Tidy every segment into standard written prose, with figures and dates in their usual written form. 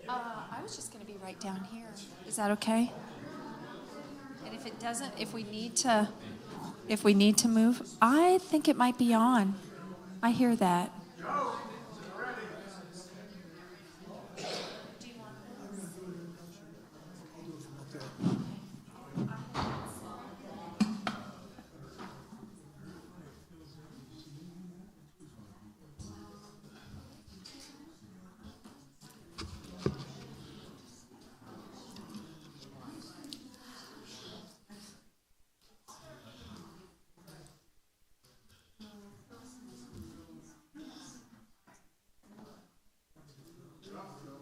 I was just going to be right down here. Is that okay? And if it doesn't, if we need to move, I think it might be on. I hear that.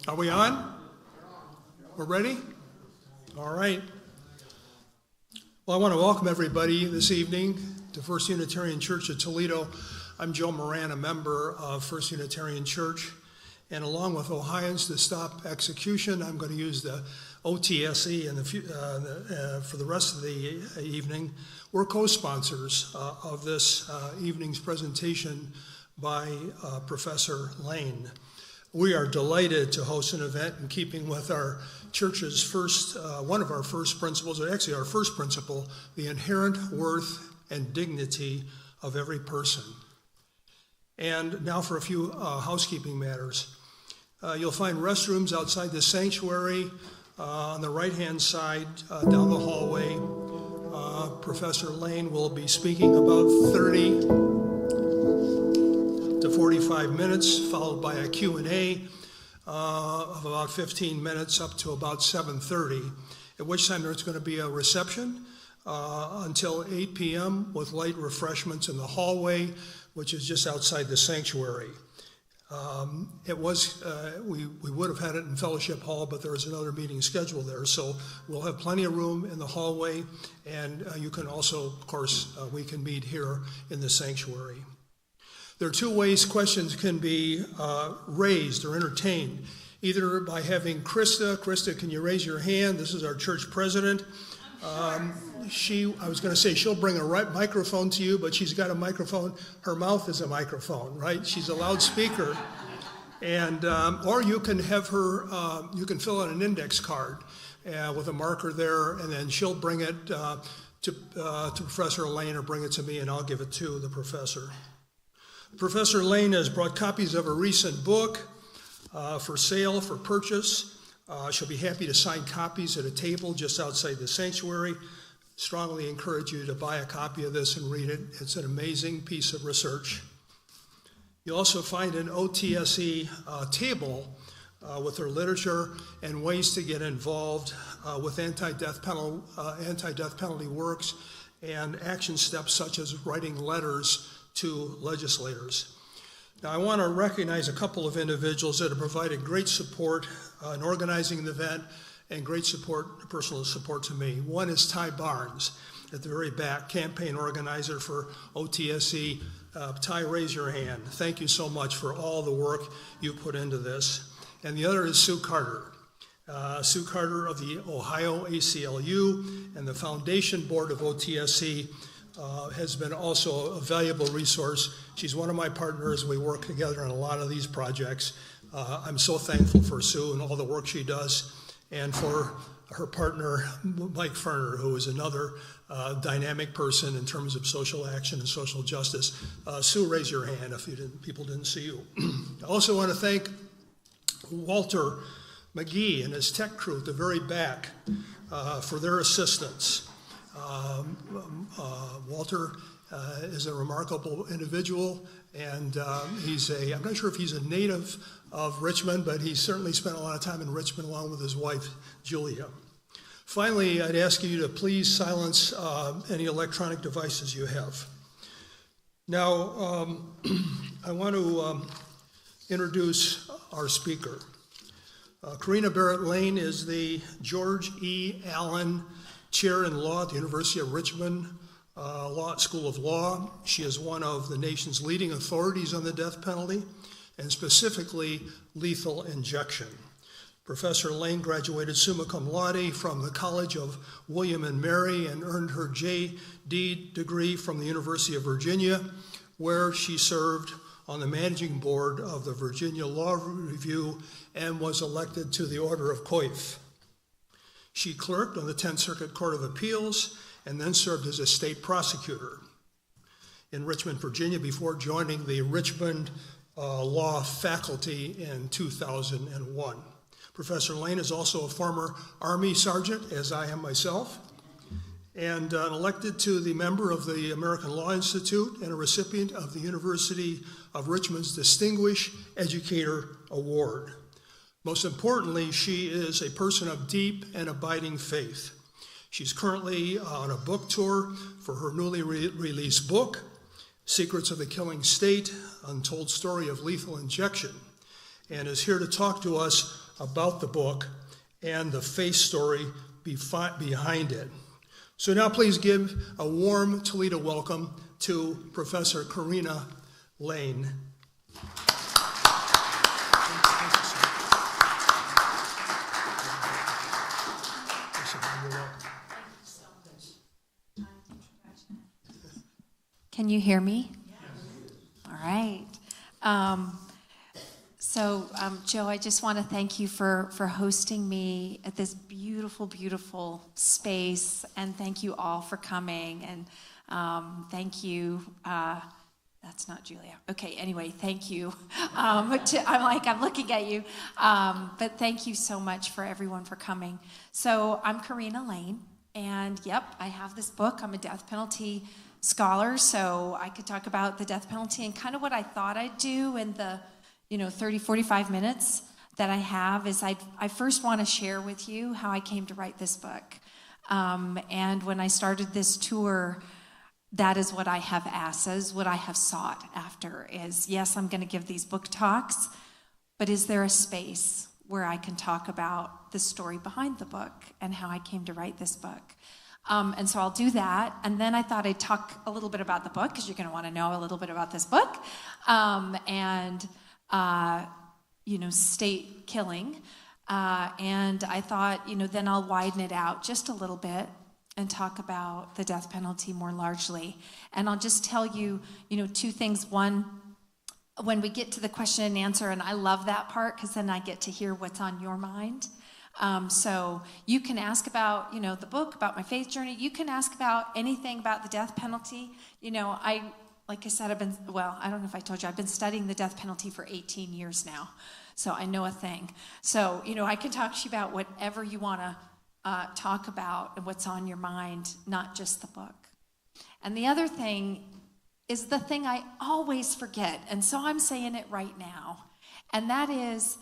Are we on? We're ready? All right. Well, I want to welcome everybody this evening to First Unitarian Church of Toledo. I'm Joe Moran, a member of First Unitarian Church. And along with Ohioans to Stop Execution, I'm going to use the OTSE for the rest of the evening. We're co-sponsors of this evening's presentation by Professor Lane. We are delighted to host an event in keeping with our church's one of our first principles, or actually our first principle, the inherent worth and dignity of every person. And now for a few housekeeping matters. You'll find restrooms outside the sanctuary on the right-hand side down the hallway. Professor Lane will be speaking about 30 to 45 minutes, followed by a Q&A of about 15 minutes up to about 7:30, at which time there's going to be a reception until 8 p.m. with light refreshments in the hallway, which is just outside the sanctuary. We would have had it in Fellowship Hall, but there is another meeting scheduled there, so we'll have plenty of room in the hallway, and you can also, of course, we can meet here in the sanctuary. There are two ways questions can be raised or entertained, either by having Krista, can you raise your hand? This is our church president. I was going to say she'll bring a microphone to you, but she's got a microphone. Her mouth is a microphone, right? She's a loudspeaker. And or you can have her, you can fill out an index card with a marker there, and then she'll bring it to Professor Lane or bring it to me, and I'll give it to the professor. Professor Lane has brought copies of a recent book for sale, for purchase. She'll be happy to sign copies at a table just outside the sanctuary. Strongly encourage you to buy a copy of this and read it. It's an amazing piece of research. You'll also find an OTSE table with her literature and ways to get involved with anti-death penalty works and action steps such as writing letters to legislators. Now, I want to recognize a couple of individuals that have provided great support in organizing the event and great support, personal support to me. One is Ty Barnes at the very back, campaign organizer for OTSE. Ty, raise your hand. Thank you so much for all the work you put into this. And the other is Sue Carter. Sue Carter of the Ohio ACLU and the foundation board of OTSE has been also a valuable resource. She's one of my partners. We work together on a lot of these projects. I'm so thankful for Sue and all the work she does, and for her partner, Mike Ferner, who is another dynamic person in terms of social action and social justice. Sue, raise your hand if people didn't see you. I also want to thank Walter McGee and his tech crew at the very back for their assistance. Walter is a remarkable individual, and I'm not sure if he's a native of Richmond, but he certainly spent a lot of time in Richmond along with his wife, Julia. Finally, I'd ask you to please silence any electronic devices you have. Now, I want to introduce our speaker. Karina Barrett Lane is the George E. Allen Chair in Law at the University of Richmond School of Law. She is one of the nation's leading authorities on the death penalty, and specifically lethal injection. Professor Lane graduated summa cum laude from the College of William and Mary and earned her J.D. degree from the University of Virginia, where she served on the managing board of the Virginia Law Review and was elected to the Order of Coif. She clerked on the 10th Circuit Court of Appeals and then served as a state prosecutor in Richmond, Virginia, before joining the Richmond Law faculty in 2001. Professor Lane is also a former Army sergeant, as I am myself, and elected to the member of the American Law Institute and a recipient of the University of Richmond's Distinguished Educator Award. Most importantly, she is a person of deep and abiding faith. She's currently on a book tour for her newly released book, Secrets of the Killing State, Untold Story of Lethal Injection, and is here to talk to us about the book and the faith story behind it. So now please give a warm Toledo welcome to Professor Karina Lane. Can you hear me? Yes. All right. Joe, I just want to thank you for hosting me at this beautiful, beautiful space, and thank you all for coming, and thank you, that's not Julia. Okay, anyway, thank you. I'm looking at you, but thank you so much for everyone for coming. So I'm Karina Lane, and yep, I have this book. I'm a death penalty scholar, so I could talk about the death penalty and kind of what I thought I'd do in the 30, 45 minutes that I have is I first want to share with you how I came to write this book. And when I started this tour, that is what I have asked, is what I have sought after is, yes, I'm going to give these book talks, but is there a space where I can talk about the story behind the book and how I came to write this book? And so I'll do that. And then I thought I'd talk a little bit about the book because you're going to want to know a little bit about this book. State killing. And I thought, then I'll widen it out just a little bit and talk about the death penalty more largely. And I'll just tell you, two things. One, when we get to the question and answer, and I love that part because then I get to hear what's on your mind. So you can ask about, the book, about my faith journey. You can ask about anything about the death penalty. Like I said, I don't know if I told you, I've been studying the death penalty for 18 years now. So I know a thing. So, I can talk to you about whatever you want to talk about and what's on your mind, not just the book. And the other thing is the thing I always forget. And so I'm saying it right now. And that is,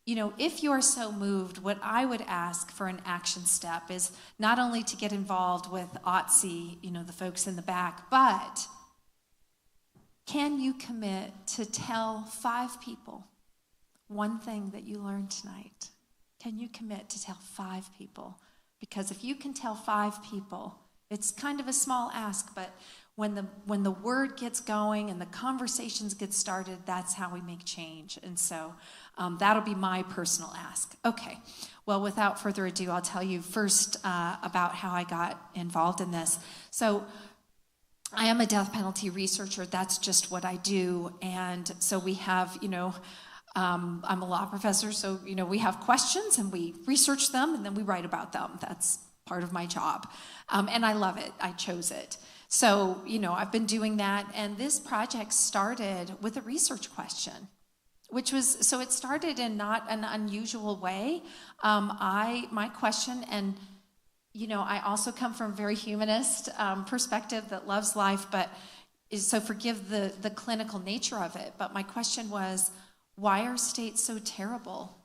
if you're so moved, what I would ask for an action step is not only to get involved with OTC, the folks in the back, but can you commit to tell 5 people one thing that you learned tonight? Can you commit to tell 5 people? Because if you can tell 5 people, it's kind of a small ask, but when the word gets going and the conversations get started, that's how we make change. And so that'll be my personal ask. Okay, well, without further ado, I'll tell you first about how I got involved in this. So I am a death penalty researcher. That's just what I do. And so we have, I'm a law professor, so, we have questions and we research them and then we write about them. That's part of my job. And I love it. I chose it. So, I've been doing that. And this project started with a research question, so it started in not an unusual way. My question, and I also come from a very humanist perspective that loves life, so forgive the clinical nature of it. But my question was, why are states so terrible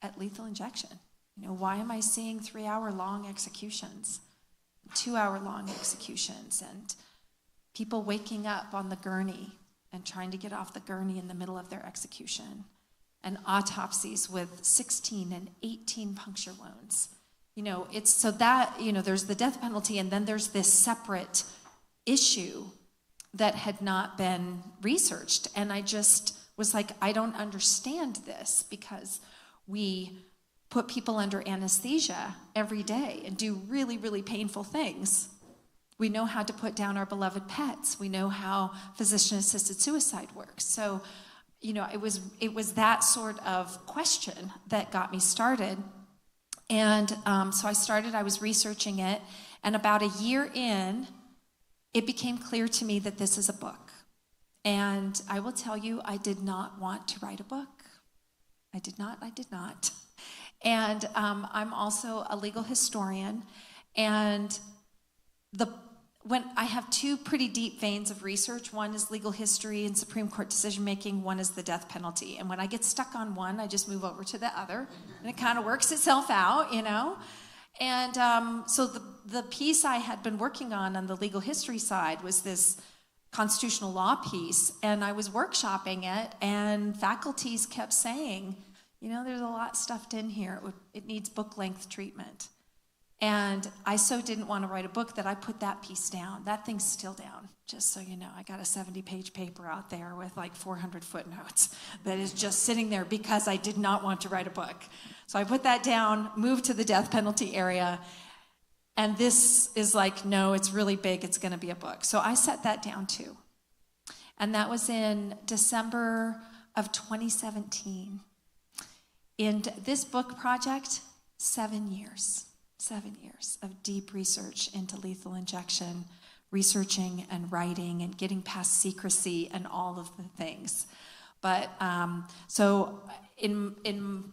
at lethal injection? Why am I seeing 3-hour-long executions, 2-hour-long executions, and people waking up on the gurney and trying to get off the gurney in the middle of their execution, and autopsies with 16 and 18 puncture wounds? It's so that, there's the death penalty, and then there's this separate issue that had not been researched. And I just was like, I don't understand this, because we put people under anesthesia every day and do really, really painful things. We know how to put down our beloved pets. We know how physician-assisted suicide works. So, it was that sort of question that got me started. And so I was researching it, and about a year in, it became clear to me that this is a book. And I will tell you, I did not want to write a book. I did not. And I'm also a legal historian, and when I have two pretty deep veins of research. One is legal history and Supreme Court decision making. One is the death penalty. And when I get stuck on one, I just move over to the other, and it kind of works itself out, And so the piece I had been working on the legal history side was this constitutional law piece, and I was workshopping it, and faculties kept saying, there's a lot stuffed in here. It needs book-length treatment. And I so didn't want to write a book that I put that piece down. That thing's still down, just so you know. I got a 70-page paper out there with like 400 footnotes that is just sitting there because I did not want to write a book. So I put that down, moved to the death penalty area, and this is like, no, it's really big. It's going to be a book. So I set that down too. And that was in December of 2017. In this book project, 7 years. 7 years of deep research into lethal injection, researching and writing and getting past secrecy and all of the things. But so in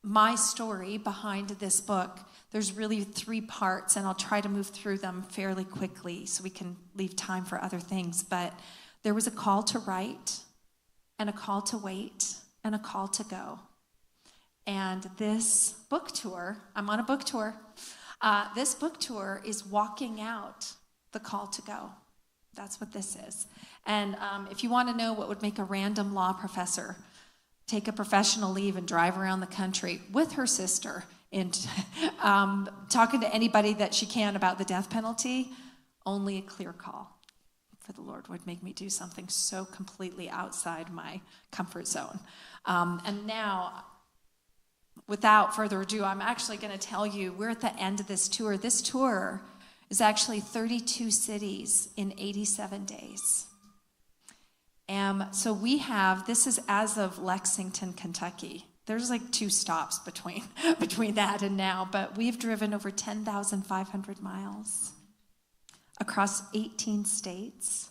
my story behind this book, there's really 3 parts, and I'll try to move through them fairly quickly so we can leave time for other things. But there was a call to write, and a call to wait, and a call to go. And this book tour, I'm on a book tour. This book tour is walking out the call to go. That's what this is. And if you want to know what would make a random law professor take a professional leave and drive around the country with her sister and talking to anybody that she can about the death penalty, only a clear call for the Lord would make me do something so completely outside my comfort zone. And now, without further ado, I'm actually going to tell you, we're at the end of this tour. This tour is actually 32 cities in 87 days. So this is as of Lexington, Kentucky. There's like 2 stops between that and now, but we've driven over 10,500 miles across 18 states,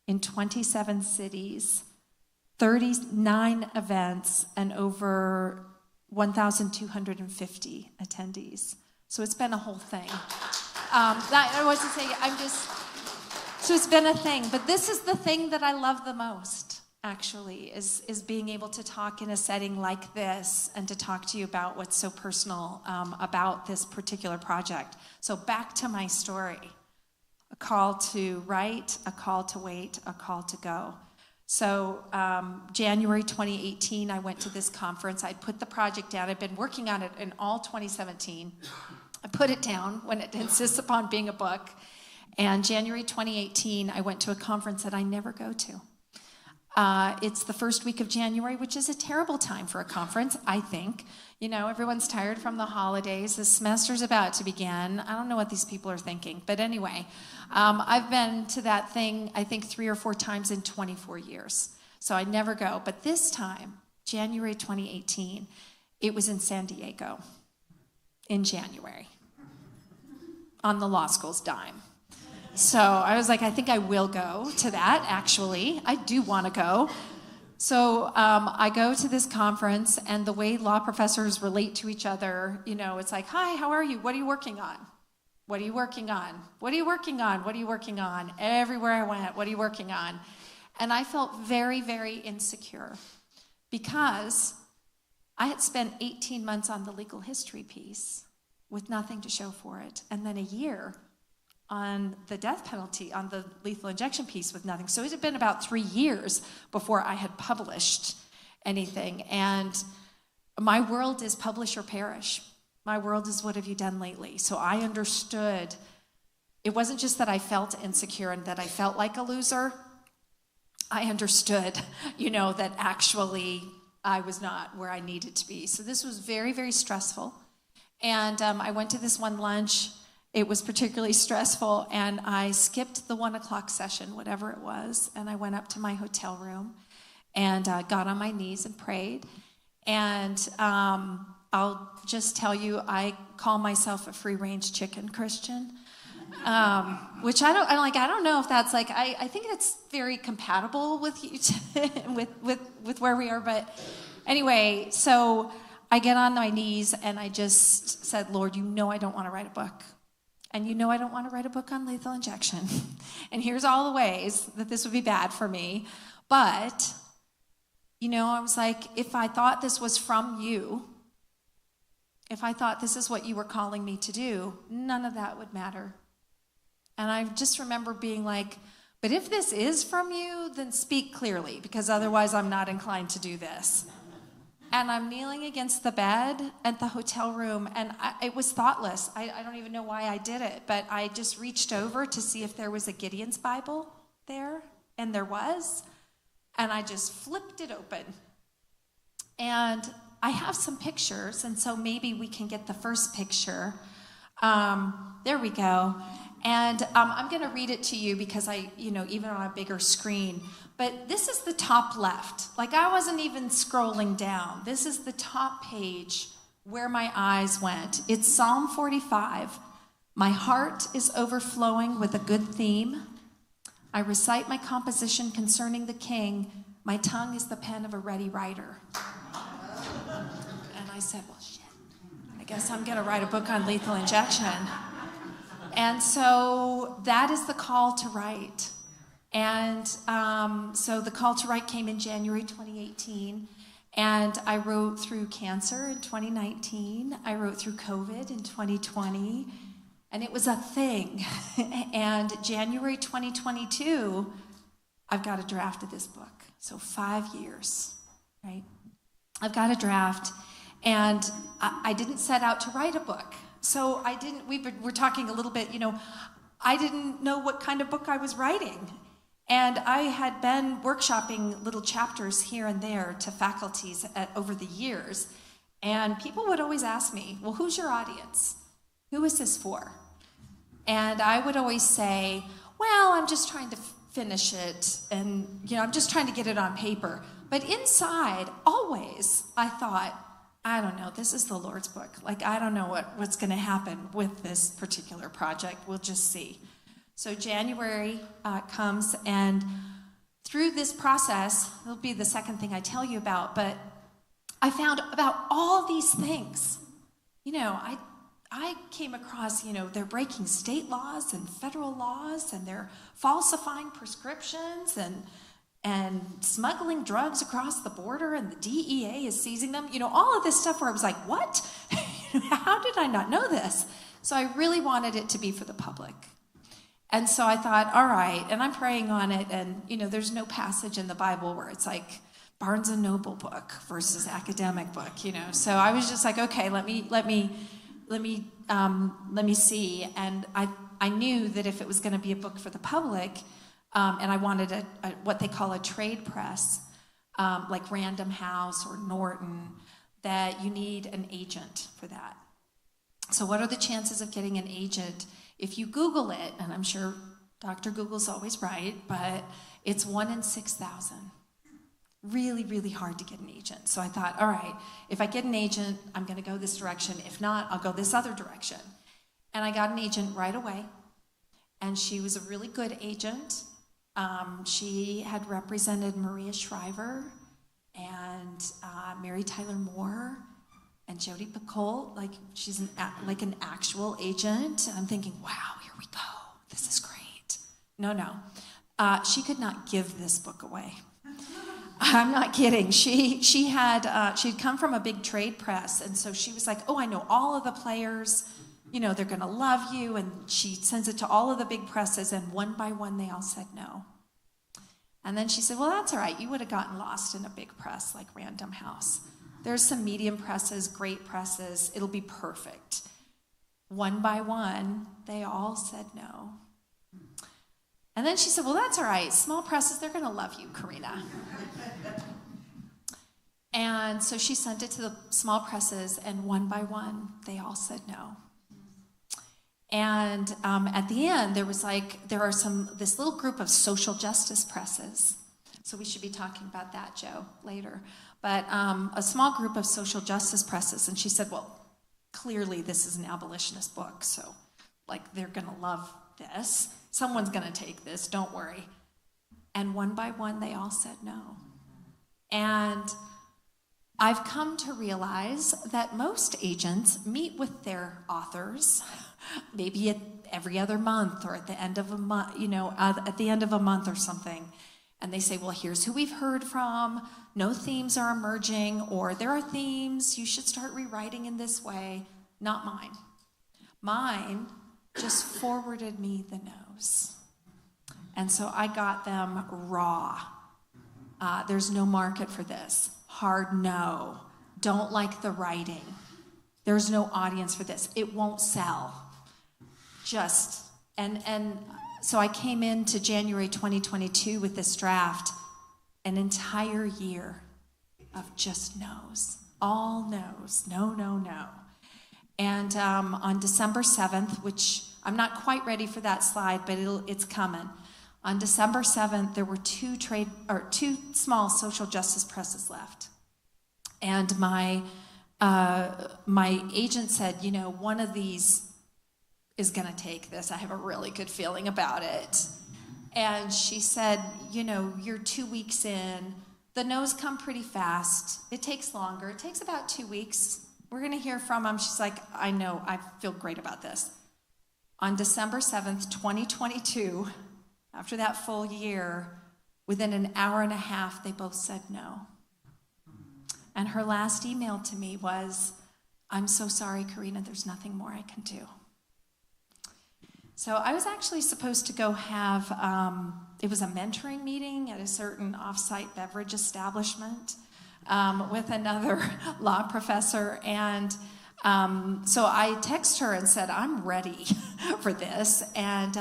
in 27 cities, 39 events, and over 1,250 attendees. So it's been a whole thing. So it's been a thing. But this is the thing that I love the most, actually, is being able to talk in a setting like this and to talk to you about what's so personal about this particular project. So back to my story. A call to write, a call to wait, a call to go. So January 2018, I went to this conference. I'd put the project down. I'd been working on it in all 2017. I put it down when it insists upon being a book. And January 2018, I went to a conference that I never go to. It's the first week of January, which is a terrible time for a conference, I think. Everyone's tired from the holidays. The semester's about to begin. I don't know what these people are thinking. But anyway, I've been to that thing, I think, 3 or 4 times in 24 years. So I never go. But this time, January 2018, it was in San Diego in January on the law school's dime. So I was like, I think I will go to that, actually. I do want to go. So I go to this conference, and the way law professors relate to each other, it's like, hi, how are you? What are you working on? What are you working on? What are you working on? What are you working on? Everywhere I went, what are you working on? And I felt very, very insecure because I had spent 18 months on the legal history piece with nothing to show for it, and then a year on the death penalty, on the lethal injection piece with nothing. So it had been about 3 years before I had published anything. And my world is publish or perish. My world is what have you done lately? So I understood. It wasn't just that I felt insecure and that I felt like a loser. I understood, that actually I was not where I needed to be. So this was very, very stressful. And I went to this one lunch, it was particularly stressful, and I skipped the 1 o'clock session, whatever it was, and I went up to my hotel room and got on my knees and prayed. And I'll just tell you, I call myself a free-range chicken Christian, which I don't know if that's like, I think it's very compatible with you, with where we are. But anyway, so I get on my knees and I just said, Lord, you know I don't want to write a book. And you know I don't want to write a book on lethal injection. And here's all the ways that this would be bad for me. But, you know, I was like, if I thought this was from you, if I thought this is what you were calling me to do, none of that would matter. And I just remember being like, but if this is from you, then speak clearly, because otherwise I'm not inclined to do this. And I'm kneeling against the bed at the hotel room, and it was thoughtless. I don't even know why I did it, but I just reached over to see if there was a Gideon's Bible there, and there was. And I just flipped it open. And I have some pictures, and so maybe we can get the first picture. There we go. And I'm going to read it to you because even on a bigger screen. But this is the top left. Like, I wasn't even scrolling down. This is the top page where my eyes went. It's Psalm 45. My heart is overflowing with a good theme. I recite my composition concerning the king. My tongue is the pen of a ready writer. And I said, well, shit. I guess I'm going to write a book on lethal injection. And so that is the call to write. And so the call to write came in January 2018. And I wrote through cancer in 2019. I wrote through COVID in 2020. And it was a thing. And January 2022, I've got a draft of this book. So 5 years, right? I've got a draft. And I didn't set out to write a book. So we're talking a little bit, I didn't know what kind of book I was writing. And I had been workshopping little chapters here and there to faculties over the years. And people would always ask me, well, who's your audience? Who is this for? And I would always say, well, I'm just trying to finish it. And, I'm just trying to get it on paper. But inside, always, I thought, I don't know, this is the Lord's book. Like, I don't know what's going to happen with this particular project. We'll just see. So January comes, and through this process, it'll be the second thing I tell you about, but I found about all these things. I came across, they're breaking state laws and federal laws, and they're falsifying prescriptions and smuggling drugs across the border, and the DEA is seizing them. All of this stuff where I was like, what? How did I not know this? So I really wanted it to be for the public. And so I thought, all right, and I'm praying on it, and, there's no passage in the Bible where it's like Barnes & Noble book versus academic book, So I was just like, okay, let me see. And I knew that if it was going to be a book for the public, and I wanted what they call a trade press, like Random House or Norton, that you need an agent for that. So what are the chances of getting an agent? If you Google it, and I'm sure Dr. Google's always right, but it's 1 in 6,000. Really, really hard to get an agent. So I thought, all right, if I get an agent, I'm going to go this direction. If not, I'll go this other direction. And I got an agent right away. And she was a really good agent. She had represented Maria Shriver and Mary Tyler Moore and Jodi Picoult. Like, she's an actual agent. And I'm thinking, wow, here we go. This is great. No. She could not give this book away. I'm not kidding. She'd come from a big trade press, and so she was like, oh, I know all of the players. They're going to love you. And she sends it to all of the big presses, and one by one, they all said no. And then she said, well, that's all right. You would have gotten lost in a big press like Random House. There's some medium presses, great presses. It'll be perfect. One by one, they all said no. And then she said, well, that's all right. Small presses, they're going to love you, Karina. And so she sent it to the small presses, and one by one, they all said no. And at the end, there are this little group of social justice presses. So we should be talking about that, Joe, later. But a small group of social justice presses. And she said, well, clearly this is an abolitionist book. So, they're going to love this. Someone's going to take this, don't worry. And one by one, they all said no. And I've come to realize that most agents meet with their authors maybe every other month or at the end of a month, at the end of a month or something. And they say, well, here's who we've heard from. No themes are emerging, or there are themes. You should start rewriting in this way. Not mine. Mine just forwarded me the no's. And so I got them raw. There's no market for this. Hard no. Don't like the writing. There's no audience for this. It won't sell. And so I came into January 2022 with this draft, an entire year of just no's. All no's. No, no, no. And on December 7th, which I'm not quite ready for that slide, but it's coming. On December 7th, there were two small social justice presses left. And my agent said, one of these is going to take this. I have a really good feeling about it. And she said, you're 2 weeks in. The no's come pretty fast. It takes longer. It takes about 2 weeks. We're going to hear from them. She's like, I know. I feel great about this. On December 7th, 2022, after that full year, within an hour and a half, they both said no. And her last email to me was, I'm so sorry, Karina, there's nothing more I can do. So I was actually supposed to go have, it was a mentoring meeting at a certain off-site beverage establishment with another law professor. And so I texted her and said, I'm ready for this. And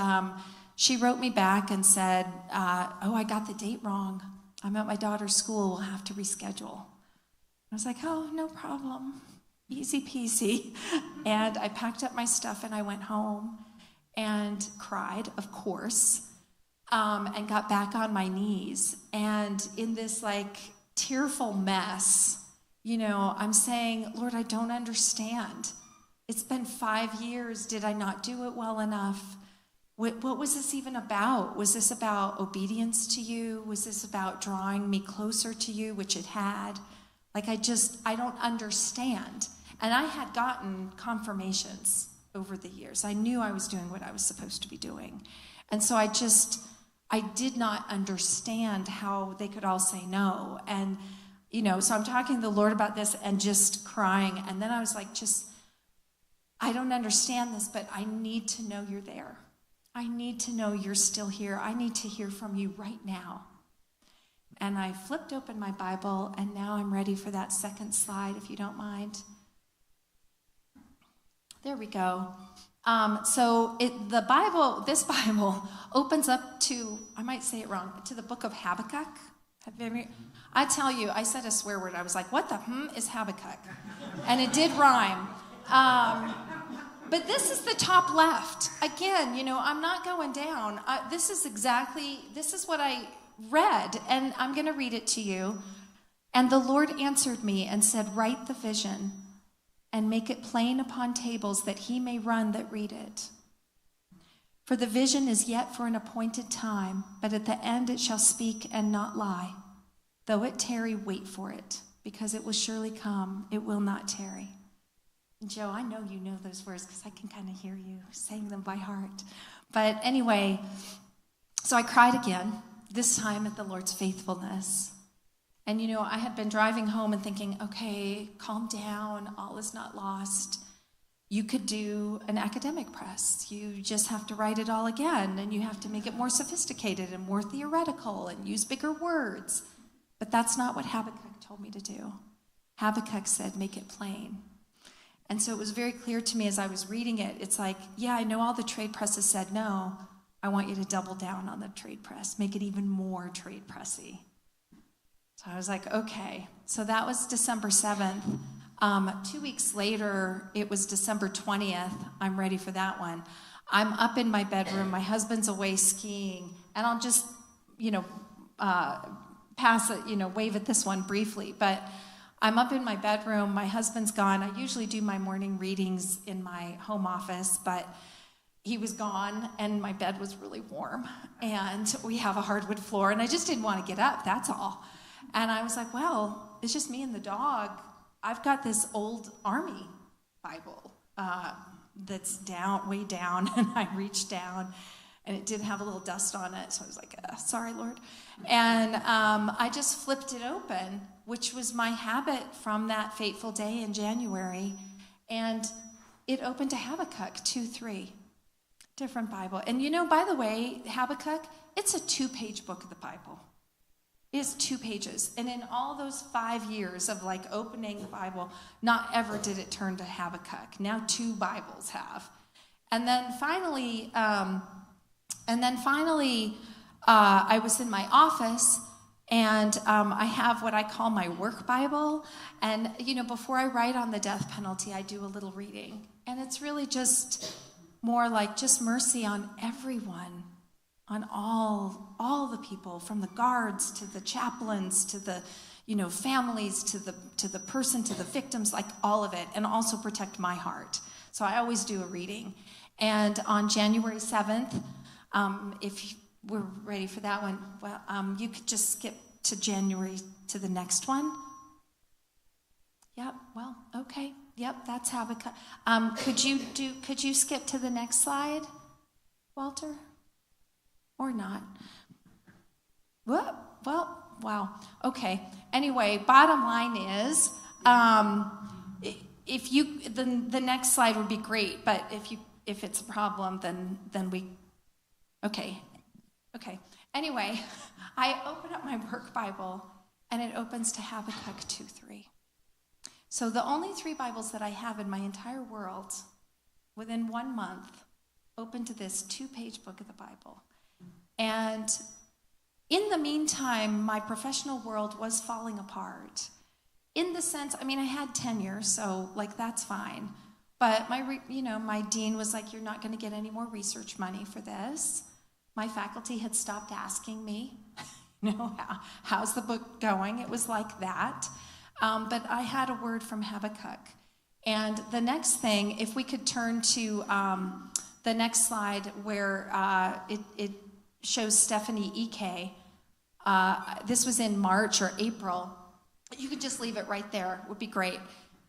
she wrote me back and said, I got the date wrong. I'm at my daughter's school. We'll have to reschedule. I was like, oh, no problem. Easy peasy. And I packed up my stuff and I went home and cried, of course, and got back on my knees. And in this tearful mess, I'm saying, Lord, I don't understand. It's been 5 years. Did I not do it well enough? What was this even about? Was this about obedience to you? Was this about drawing me closer to you, which it had? I don't understand. And I had gotten confirmations over the years. I knew I was doing what I was supposed to be doing. And so I did not understand how they could all say no. And, so I'm talking to the Lord about this and just crying. And then I was like, I don't understand this, but I need to know you're there. I need to know you're still here. I need to hear from you right now. And I flipped open my Bible, and now I'm ready for that second slide, if you don't mind. There we go. This Bible opens up to, I might say it wrong, to the book of Habakkuk. I tell you, I said a swear word. I was like, what the is Habakkuk? And it did rhyme. But this is the top left. Again, I'm not going down. This is what I read, and I'm going to read it to you. And the Lord answered me and said, write the vision and make it plain upon tables that he may run that read it. For the vision is yet for an appointed time, but at the end it shall speak and not lie. Though it tarry, wait for it, because it will surely come. It will not tarry. And Joe, I know you know those words because I can kind of hear you saying them by heart. But anyway, so I cried again, this time at the Lord's faithfulness. And I had been driving home and thinking, okay, calm down, all is not lost. You could do an academic press. You just have to write it all again, and you have to make it more sophisticated and more theoretical and use bigger words. But that's not what Habakkuk told me to do. Habakkuk said, make it plain. And so it was very clear to me as I was reading it, it's like, yeah, I know all the trade presses said no. I want you to double down on the trade press, make it even more trade pressy. So I was like, okay. So that was December 7th. 2 weeks later, it was December 20th. I'm ready for that one. I'm up in my bedroom. My husband's away skiing. And I'll just, pass it, wave at this one briefly. But I'm up in my bedroom. My husband's gone. I usually do my morning readings in my home office, but he was gone, and my bed was really warm. And we have a hardwood floor, and I just didn't want to get up, that's all. And I was like, well, it's just me and the dog. I've got this old Army Bible that's way down, and I reached down, and it did have a little dust on it, so I was like, sorry, Lord. And I just flipped it open, which was my habit from that fateful day in January, and it opened to Habakkuk 2:3, different Bible. And by the way, Habakkuk, it's a 2-page book of the Bible. It's 2 pages. And in all those 5 years of opening the Bible, not ever did it turn to Habakkuk. Now 2 Bibles have. And then finally, I was in my office, and I have what I call my work Bible. And, before I write on the death penalty, I do a little reading. And it's really just more like just mercy on everyone, on all the people, from the guards to the chaplains to the families to the person to the victims, all of it, and also protect my heart. So I always do a reading. And on January 7th, if we're ready for that one, well, you could just skip to January to the next one. Yep. Well, okay. Yep, that's Habakkuk. Could you skip to the next slide, Walter? Or not? Well, wow. Okay. Anyway, bottom line is, if you the next slide would be great, but if it's a problem, then we. Okay. Anyway, I open up my work Bible, and it opens to Habakkuk 2:3. So the only 3 Bibles that I have in my entire world, within 1 month, open to this 2-page book of the Bible. And in the meantime, my professional world was falling apart. In the sense, I had tenure, so that's fine. But my dean was like, you're not going to get any more research money for this. My faculty had stopped asking me, how's the book going? It was like that. But I had a word from Habakkuk. And the next thing, if we could turn to the next slide where it shows Stephanie E.K. This was in March or April. You could just leave it right there. It would be great.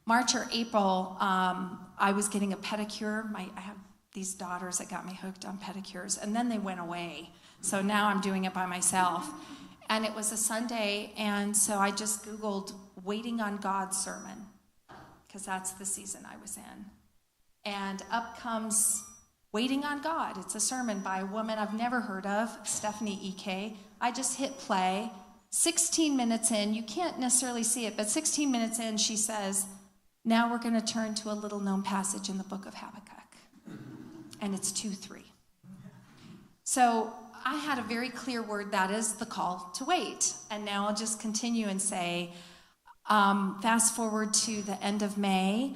March or April, I was getting a pedicure. I have these daughters that got me hooked on pedicures, and then they went away. So now I'm doing it by myself. And it was a Sunday, and so I just Googled Waiting on God sermon, because that's the season I was in. And up comes Waiting on God. It's a sermon by a woman I've never heard of, Stephanie E.K. I just hit play. 16 minutes in, you can't necessarily see it, but 16 minutes in, she says, now we're going to turn to a little-known passage in the book of Habakkuk. And it's 2:3. So I had a very clear word, that is the call to wait. And now I'll just continue and say, fast forward to the end of May.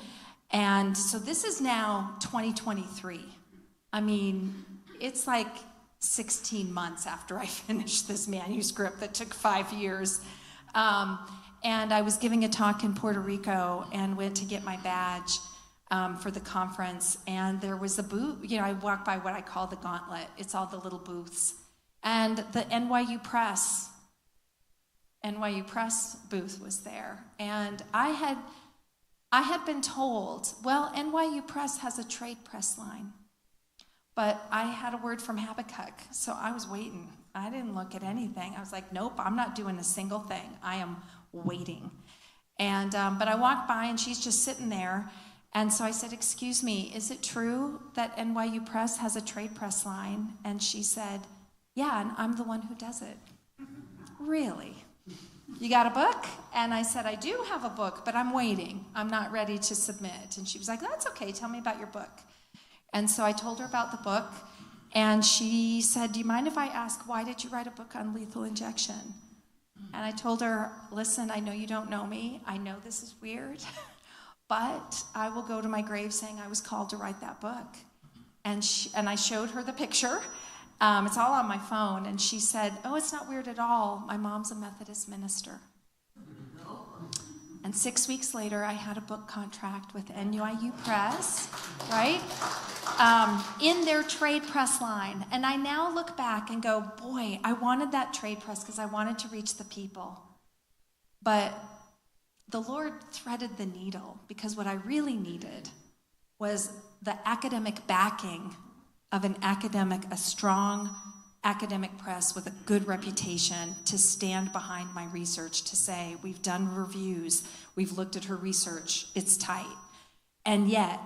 And so this is now 2023. It's 16 months after I finished this manuscript that took 5 years. And I was giving a talk in Puerto Rico and went to get my badge for the conference. And there was a booth, I walked by what I call the gauntlet. It's all the little booths. And the NYU Press booth was there. And I had been told, well, NYU Press has a trade press line. But I had a word from Habakkuk, so I was waiting. I didn't look at anything. I was like, nope, I'm not doing a single thing. I am waiting. And but I walked by, and she's just sitting there. And so I said, excuse me, is it true that NYU Press has a trade press line? And she said, yeah, and I'm the one who does it. Really? You got a book? And I said, I do have a book, but I'm waiting. I'm not ready to submit. And she was like, that's okay. Tell me about your book. And so I told her about the book, and she said, do you mind if I ask, why did you write a book on lethal injection? And I told her, listen, I know you don't know me. I know this is weird, but I will go to my grave saying I was called to write that book. And I showed her the picture. It's all on my phone. And she said, oh, it's not weird at all. My mom's a Methodist minister. And 6 weeks later, I had a book contract with NUIU Press, right? In their trade press line. And I now look back and go, boy, I wanted that trade press because I wanted to reach the people. But the Lord threaded the needle, because what I really needed was the academic backing of a strong academic press with a good reputation to stand behind my research, to say, we've done reviews, we've looked at her research, it's tight. And yet,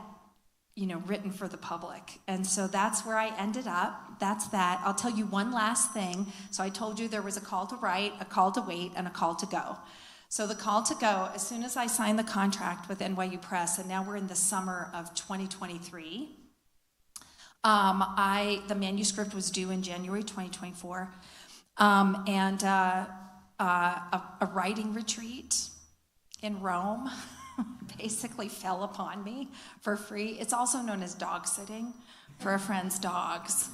written for the public. And so that's where I ended up. That's that. I'll tell you one last thing. So I told you there was a call to write, a call to wait, and a call to go. So the call to go, as soon as I signed the contract with NYU Press, and now we're in the summer of 2023, the manuscript was due in January 2024, and a writing retreat in Rome basically fell upon me for free. It's also known as dog sitting for a friend's dogs.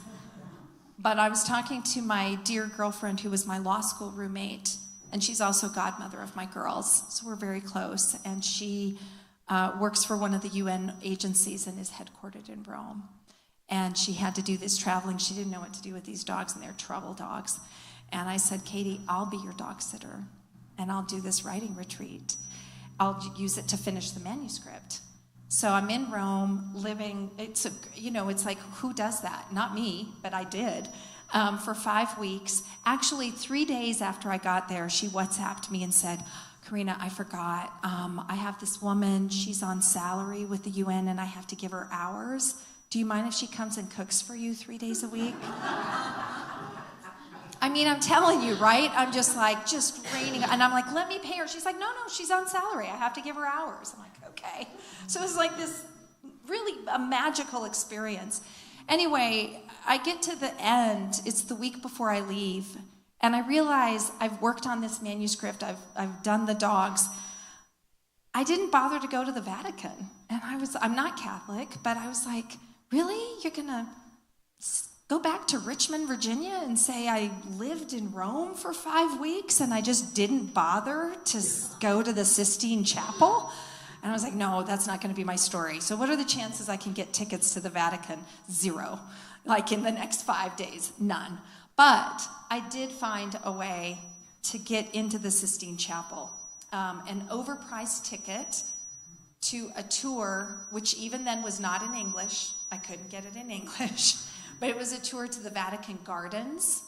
But I was talking to my dear girlfriend who was my law school roommate, and she's also godmother of my girls, so we're very close. And she works for one of the UN agencies and is headquartered in Rome. And she had to do this traveling. She didn't know what to do with these dogs, and they're trouble dogs. And I said, Katie, I'll be your dog sitter, and I'll do this writing retreat. I'll use it to finish the manuscript. So I'm in Rome living, it's like, who does that? Not me, but I did. For 5 weeks. Actually, 3 days after I got there, she WhatsApped me and said, Karina, I forgot. I have this woman, she's on salary with the UN, and I have to give her hours. Do you mind if she comes and cooks for you 3 days a week? I mean, I'm telling you, right? I'm just raining. And I'm like, let me pay her. She's like, no, she's on salary. I have to give her hours. I'm like, okay. So it was like this really a magical experience. Anyway, I get to the end. It's the week before I leave. And I realize I've worked on this manuscript. I've done the dogs. I didn't bother to go to the Vatican. And I'm not Catholic, but I was like, really? You're going to go back to Richmond, Virginia and say I lived in Rome for 5 weeks and I just didn't bother to go to the Sistine Chapel? And I was like, no, that's not going to be my story. So what are the chances I can get tickets to the Vatican? 0. Like in the next 5 days, none. But I did find a way to get into the Sistine Chapel. An overpriced ticket to a tour, which even then was not in English. I couldn't get it in English. But it was a tour to the Vatican Gardens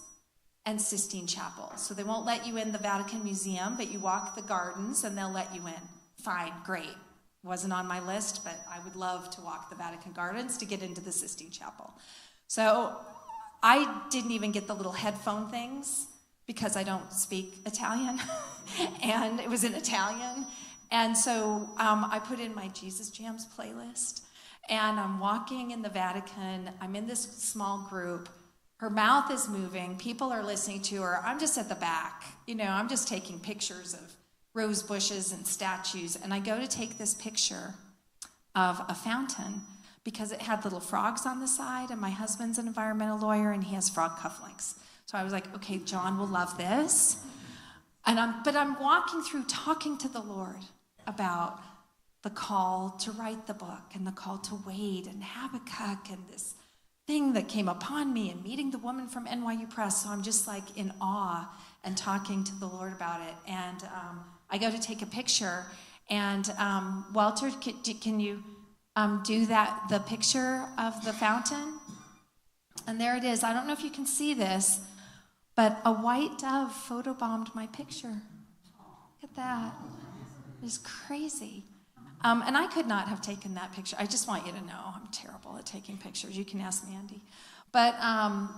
and Sistine Chapel. So they won't let you in the Vatican Museum, but you walk the gardens and they'll let you in. Fine, great. Wasn't on my list, but I would love to walk the Vatican Gardens to get into the Sistine Chapel. So I didn't even get the little headphone things because I don't speak Italian, and it was in Italian. And so I put in my Jesus Jams playlist, and I'm walking in the Vatican. I'm in this small group. Her mouth is moving. People are listening to her. I'm just at the back. I'm just taking pictures of rose bushes and statues. And I go to take this picture of a fountain because it had little frogs on the side, and my husband's an environmental lawyer, and he has frog cufflinks. So I was like, okay, John will love this. But I'm walking through talking to the Lord about the call to write the book and the call to wait and Habakkuk and this thing that came upon me and meeting the woman from NYU Press. So I'm just like in awe and talking to the Lord about it. And I go to take a picture, and Walter, can you do the picture of the fountain? And there it is. I don't know if you can see this, but a white dove photobombed my picture. Look at that. It's crazy. And I could not have taken that picture. I just want you to know I'm terrible at taking pictures. You can ask Mandy. But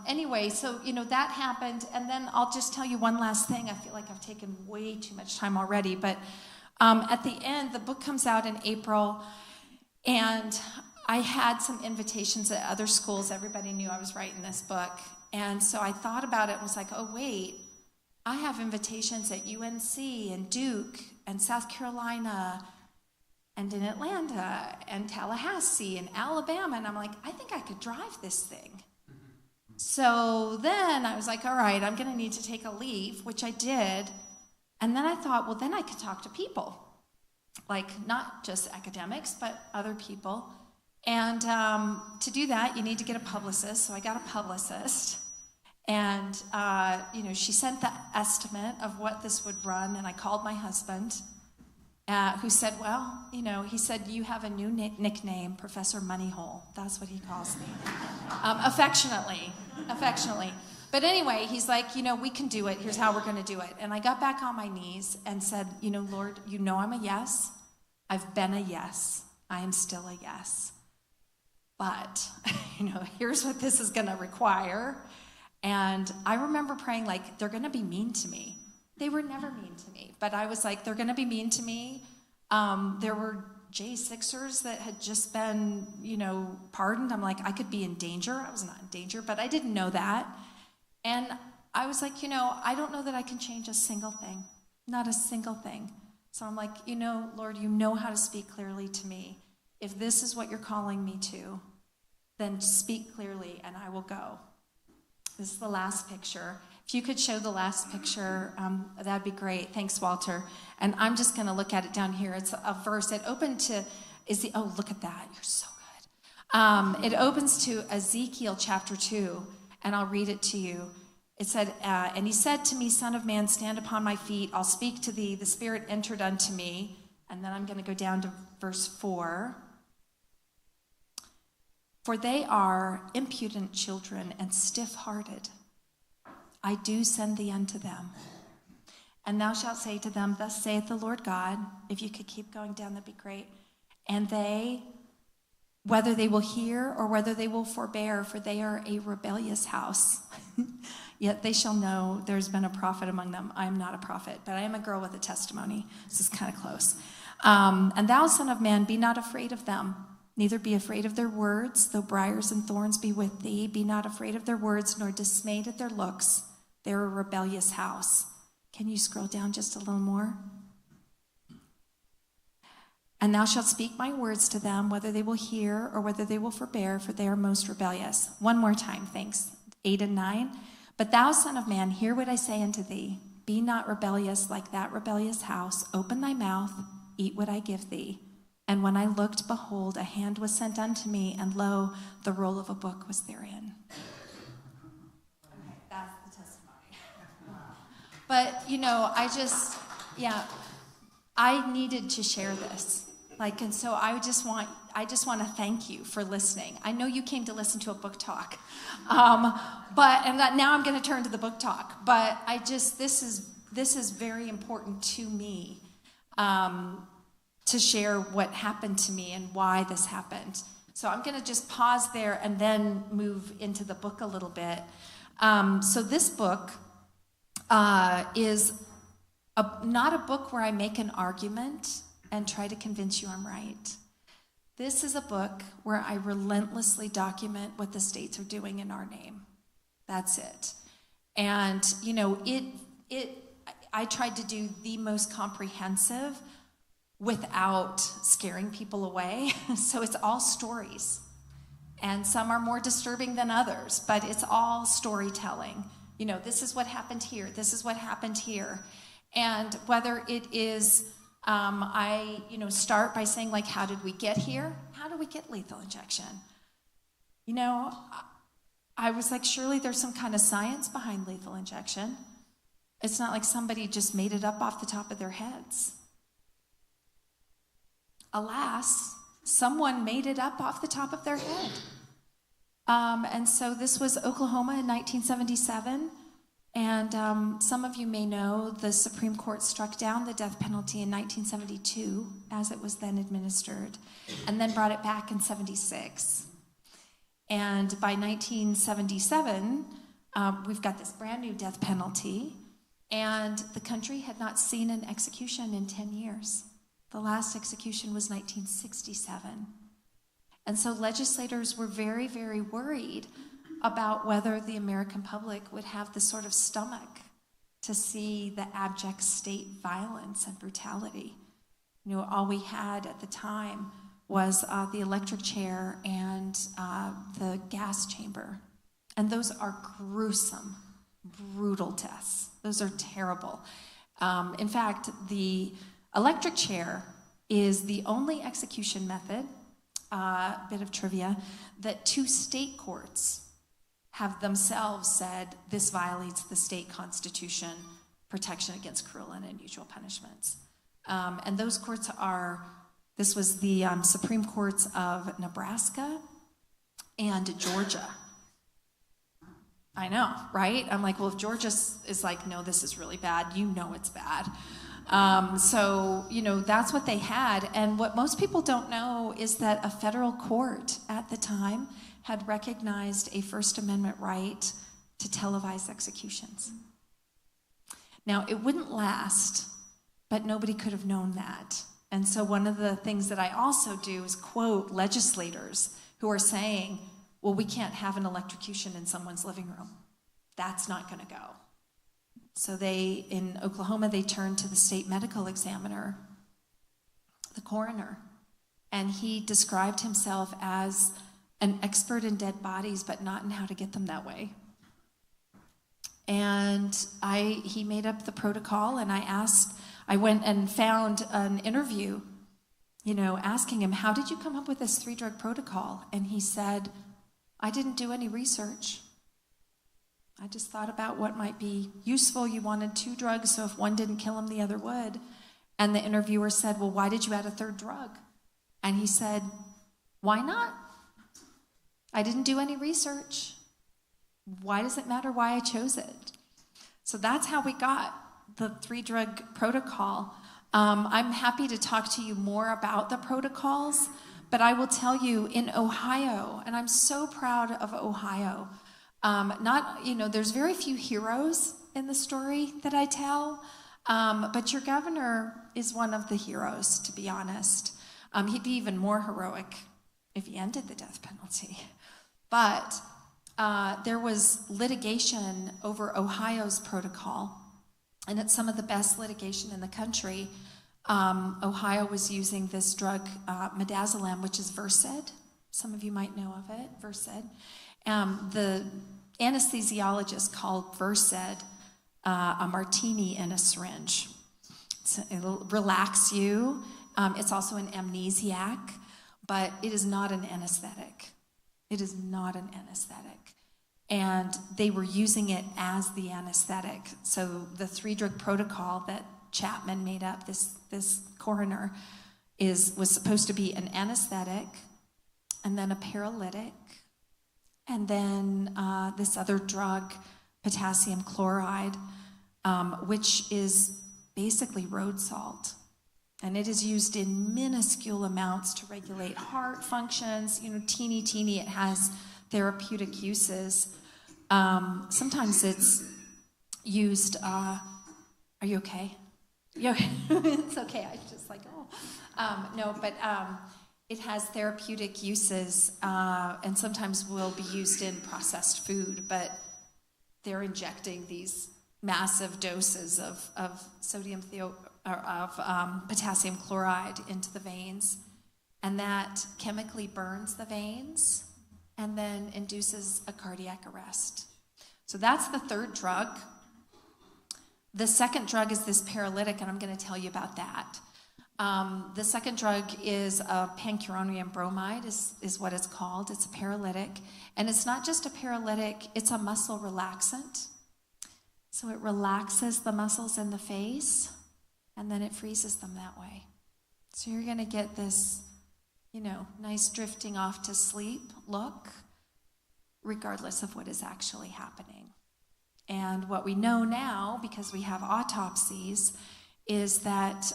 anyway, so, that happened. And then I'll just tell you one last thing. I feel like I've taken way too much time already. But at the end, the book comes out in April. And I had some invitations at other schools. Everybody knew I was writing this book. And so I thought about it and was like, oh, wait. I have invitations at UNC and Duke and South Carolina and in Atlanta and Tallahassee and Alabama. And I'm like, I think I could drive this thing. So then I was like, all right, I'm going to need to take a leave, which I did. And then I thought, well, then I could talk to people, like not just academics, but other people. And to do that, you need to get a publicist. So I got a publicist. And, she sent the estimate of what this would run. And I called my husband, who said, well, he said, you have a new nickname, Professor Moneyhole. That's what he calls me, affectionately. But anyway, he's like, we can do it. Here's how we're going to do it. And I got back on my knees and said, Lord, I'm a yes. I've been a yes. I am still a yes. But, here's what this is going to require. And I remember praying, like, they're going to be mean to me. They were never mean to me. But I was like, they're going to be mean to me. There were J6ers that had just been, pardoned. I'm like, I could be in danger. I was not in danger, but I didn't know that. And I was like, I don't know that I can change a single thing. Not a single thing. So I'm like, Lord, you know how to speak clearly to me. If this is what you're calling me to, then speak clearly and I will go. This is the last picture. If you could show the last picture, that'd be great. Thanks, Walter. And I'm just going to look at it down here. It's a verse. It opened to, oh, look at that. You're so good. It opens to Ezekiel chapter 2, and I'll read it to you. It said, and he said to me, Son of man, stand upon my feet. I'll speak to thee. The Spirit entered unto me. And then I'm going to go down to verse 4. For they are impudent children and stiff-hearted. I do send thee unto them. And thou shalt say to them, Thus saith the Lord God. If you could keep going down, that'd be great. And they, whether they will hear or whether they will forbear, for they are a rebellious house. Yet they shall know there's been a prophet among them. I am not a prophet, but I am a girl with a testimony. This is kind of close. And thou, son of man, be not afraid of them. Neither be afraid of their words, though briars and thorns be with thee. Be not afraid of their words, nor dismayed at their looks. They're a rebellious house. Can you scroll down just a little more? And thou shalt speak my words to them, whether they will hear or whether they will forbear, for they are most rebellious. One more time, thanks. 8 and 9. But thou, son of man, hear what I say unto thee. Be not rebellious like that rebellious house. Open thy mouth, eat what I give thee. And when I looked, behold, a hand was sent unto me, and lo, the roll of a book was therein. Okay, that's the testimony. But, I needed to share this. And so I just want to thank you for listening. I know you came to listen to a book talk. Now I'm going to turn to the book talk. But this is very important to me. To share what happened to me and why this happened. So I'm going to just pause there and then move into the book a little bit. So this book is not a book where I make an argument and try to convince you I'm right. This is a book where I relentlessly document what the states are doing in our name. That's it. And, I tried to do the most comprehensive without scaring people away. So it's all stories. And some are more disturbing than others, but it's all storytelling. This is what happened here. This is what happened here. And whether it is, I start by saying, how did we get here? How did we get lethal injection? I was like, surely there's some kind of science behind lethal injection. It's not like somebody just made it up off the top of their heads. Alas, someone made it up off the top of their head. And so this was Oklahoma in 1977. And some of you may know the Supreme Court struck down the death penalty in 1972 as it was then administered, and then brought it back in 76. And by 1977, we've got this brand new death penalty, and the country had not seen an execution in 10 years. The last execution was 1967. And so legislators were very, very worried about whether the American public would have the sort of stomach to see the abject state violence and brutality. All we had at the time was the electric chair and the gas chamber. And those are gruesome, brutal deaths. Those are terrible. In fact, the electric chair is the only execution method, bit of trivia, that 2 state courts have themselves said this violates the state constitution, protection against cruel and unusual punishments. And those courts this was the Supreme Courts of Nebraska and Georgia. I know, right? I'm like, well, if Georgia is like, no, this is really bad, it's bad. So, that's what they had. And what most people don't know is that a federal court at the time had recognized a First Amendment right to televise executions. Now, it wouldn't last, but nobody could have known that. And so one of the things that I also do is quote legislators who are saying, well, we can't have an electrocution in someone's living room. That's not going to go. So in Oklahoma, they turned to the state medical examiner, the coroner, and he described himself as an expert in dead bodies, but not in how to get them that way. And he made up the protocol, and I went and found an interview, asking him, how did you come up with this 3-drug protocol? And he said, I didn't do any research. I just thought about what might be useful. You wanted 2 drugs, so if one didn't kill him, the other would. And the interviewer said, well, why did you add a 3rd drug? And he said, why not? I didn't do any research. Why does it matter why I chose it? So that's how we got the 3-drug protocol. I'm happy to talk to you more about the protocols, but I will tell you in Ohio, and I'm so proud of Ohio, there's very few heroes in the story that I tell, but your governor is one of the heroes, to be honest. He'd be even more heroic if he ended the death penalty. But there was litigation over Ohio's protocol, and it's some of the best litigation in the country. Ohio was using this drug, midazolam, which is Versed. Some of you might know of it, Versed. The anesthesiologist called Versed a martini in a syringe. It'll relax you. It's also an amnesiac, but it is not an anesthetic. It is not an anesthetic. And they were using it as the anesthetic. So the 3-drug protocol that Chapman made up, this coroner, was supposed to be an anesthetic, and then a paralytic, and then this other drug, potassium chloride, which is basically road salt. And it is used in minuscule amounts to regulate heart functions, teeny. It has therapeutic uses. Sometimes it's used, are you okay? Yeah, it's okay. I was just like, it has therapeutic uses, and sometimes will be used in processed food, but they're injecting these massive doses of potassium chloride into the veins, and that chemically burns the veins and then induces a cardiac arrest. So that's the 3rd drug. The 2nd drug is this paralytic, and I'm going to tell you about that. The 2nd drug is a pancuronium bromide, is what it's called. It's a paralytic, and it's not just a paralytic, it's a muscle relaxant. So it relaxes the muscles in the face, and then it freezes them that way. So you're going to get this, nice drifting off to sleep look, regardless of what is actually happening. And what we know now, because we have autopsies, is that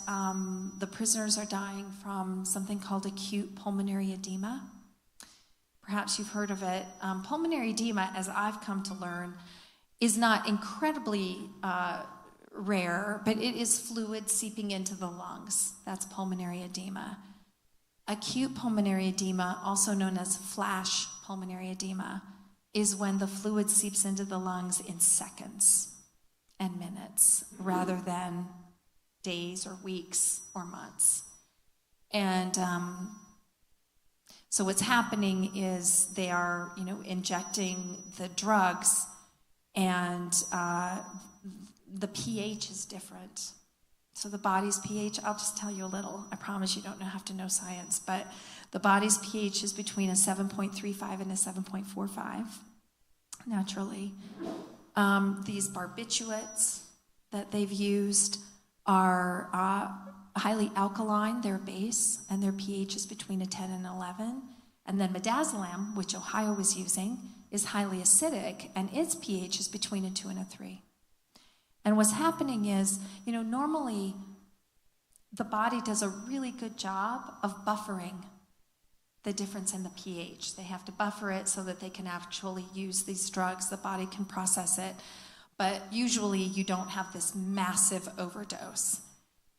the prisoners are dying from something called acute pulmonary edema. Perhaps you've heard of it. Pulmonary edema, as I've come to learn, is not incredibly rare, but it is fluid seeping into the lungs. That's pulmonary edema. Acute pulmonary edema, also known as flash pulmonary edema, is when the fluid seeps into the lungs in seconds and minutes rather than days or weeks or months. And so what's happening is they are, injecting the drugs, and the pH is different. So the body's pH, I'll just tell you a little. I promise you don't have to know science, but the body's pH is between a 7.35 and a 7.45, naturally. These barbiturates that they've used are highly alkaline, their base, and their pH is between a 10 and 11. And then midazolam, which Ohio was using, is highly acidic, and its pH is between a 2 and a 3. And what's happening is, normally the body does a really good job of buffering the difference in the pH. They have to buffer it so that they can actually use these drugs. The body can process it. But usually you don't have this massive overdose.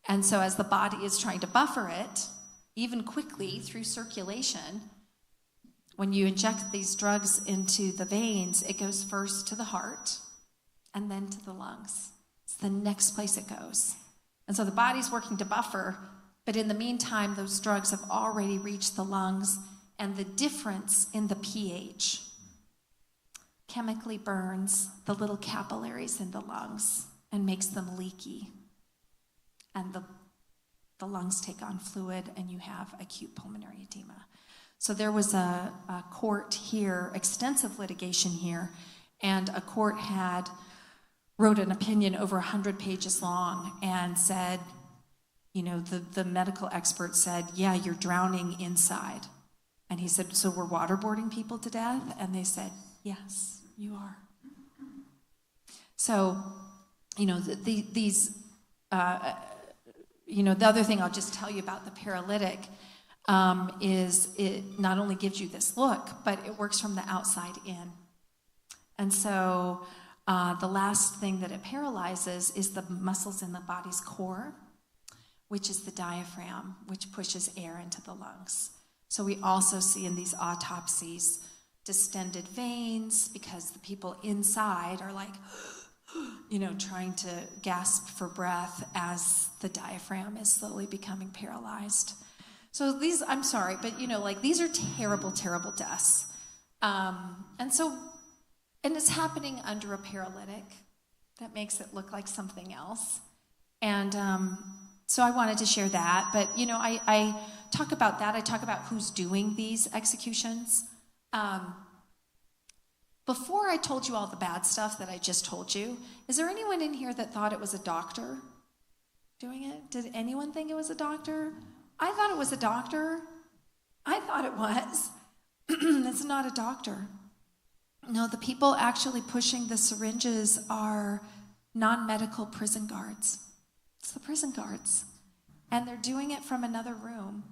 And so as the body is trying to buffer it, even quickly through circulation, when you inject these drugs into the veins, it goes first to the heart and then to the lungs. It's the next place it goes. And so the body's working to buffer, but in the meantime, those drugs have already reached the lungs, and the difference in the pH chemically burns the little capillaries in the lungs and makes them leaky. And the lungs take on fluid, and you have acute pulmonary edema. So there was a court here, extensive litigation here, and a court wrote an opinion over 100 pages long and said, the medical expert said, yeah, you're drowning inside. And he said, so we're waterboarding people to death? And they said, yes, you are. So, the other thing I'll just tell you about the paralytic is it not only gives you this look, but it works from the outside in. And so the last thing that it paralyzes is the muscles in the body's core, which is the diaphragm, which pushes air into the lungs. So we also see in these autopsies distended veins because the people inside are like, trying to gasp for breath as the diaphragm is slowly becoming paralyzed. So I'm sorry, but these are terrible, terrible deaths. And it's happening under a paralytic that makes it look like something else. And so I wanted to share that. But, I talk about that. I talk about who's doing these executions. Before I told you all the bad stuff that I just told you, is there anyone in here that thought it was a doctor doing it? Did anyone think it was a doctor? I thought it was a doctor. I thought it was. It's not a doctor. No, the people actually pushing the syringes are non-medical prison guards. It's the prison guards. And they're doing it from another room.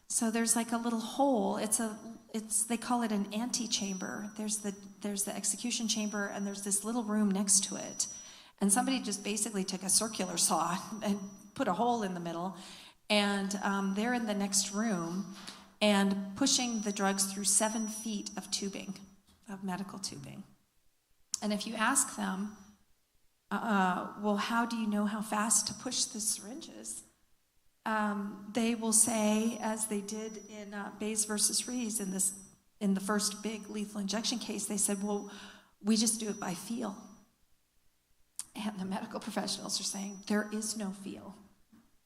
So there's like a little hole. They call it an antechamber. There's the execution chamber, and there's this little room next to it. And somebody just basically took a circular saw and put a hole in the middle. And they're in the next room and pushing the drugs through 7 feet of tubing, of medical tubing. And if you ask them, well, how do you know how fast to push the syringes? They will say, as they did in Bays versus Rees in the first big lethal injection case, they said, well, we just do it by feel. And the medical professionals are saying, there is no feel.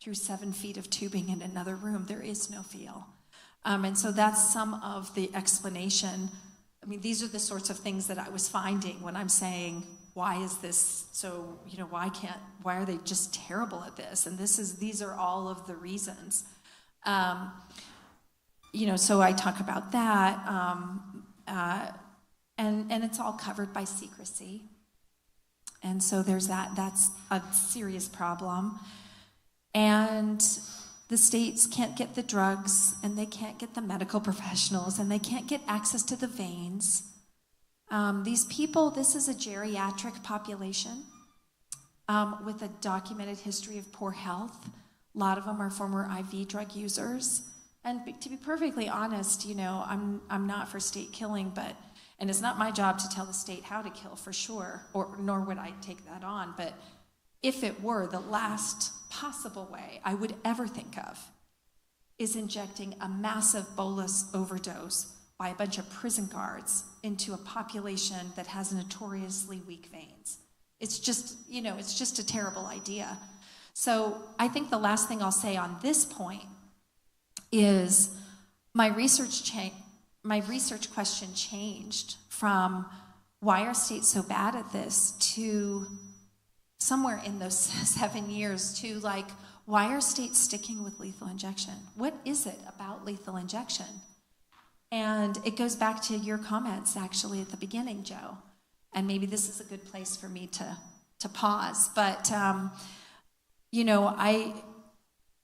Through 7 feet of tubing in another room, there is no feel. And so that's some of the explanation. I mean, these are the sorts of things that I was finding when I'm saying, why is this so, why are they just terrible at this? And these are all of the reasons. So I talk about that, and it's all covered by secrecy. And so there's that's a serious problem. And the states can't get the drugs, and they can't get the medical professionals, and they can't get access to the veins. These people, this is a geriatric population with a documented history of poor health. A lot of them are former IV drug users. And to be perfectly honest, I'm not for state killing, and it's not my job to tell the state how to kill for sure, nor would I take that on. But if it were the last possible way I would ever think of is injecting a massive bolus overdose by a bunch of prison guards into a population that has notoriously weak veins. It's just, it's just a terrible idea. So I think the last thing I'll say on this point is my research question changed from why are states so bad at this to somewhere in those 7 years to like, why are states sticking with lethal injection? What is it about lethal injection? And it goes back to your comments actually at the beginning, Joe. And maybe this is a good place for me to pause. But,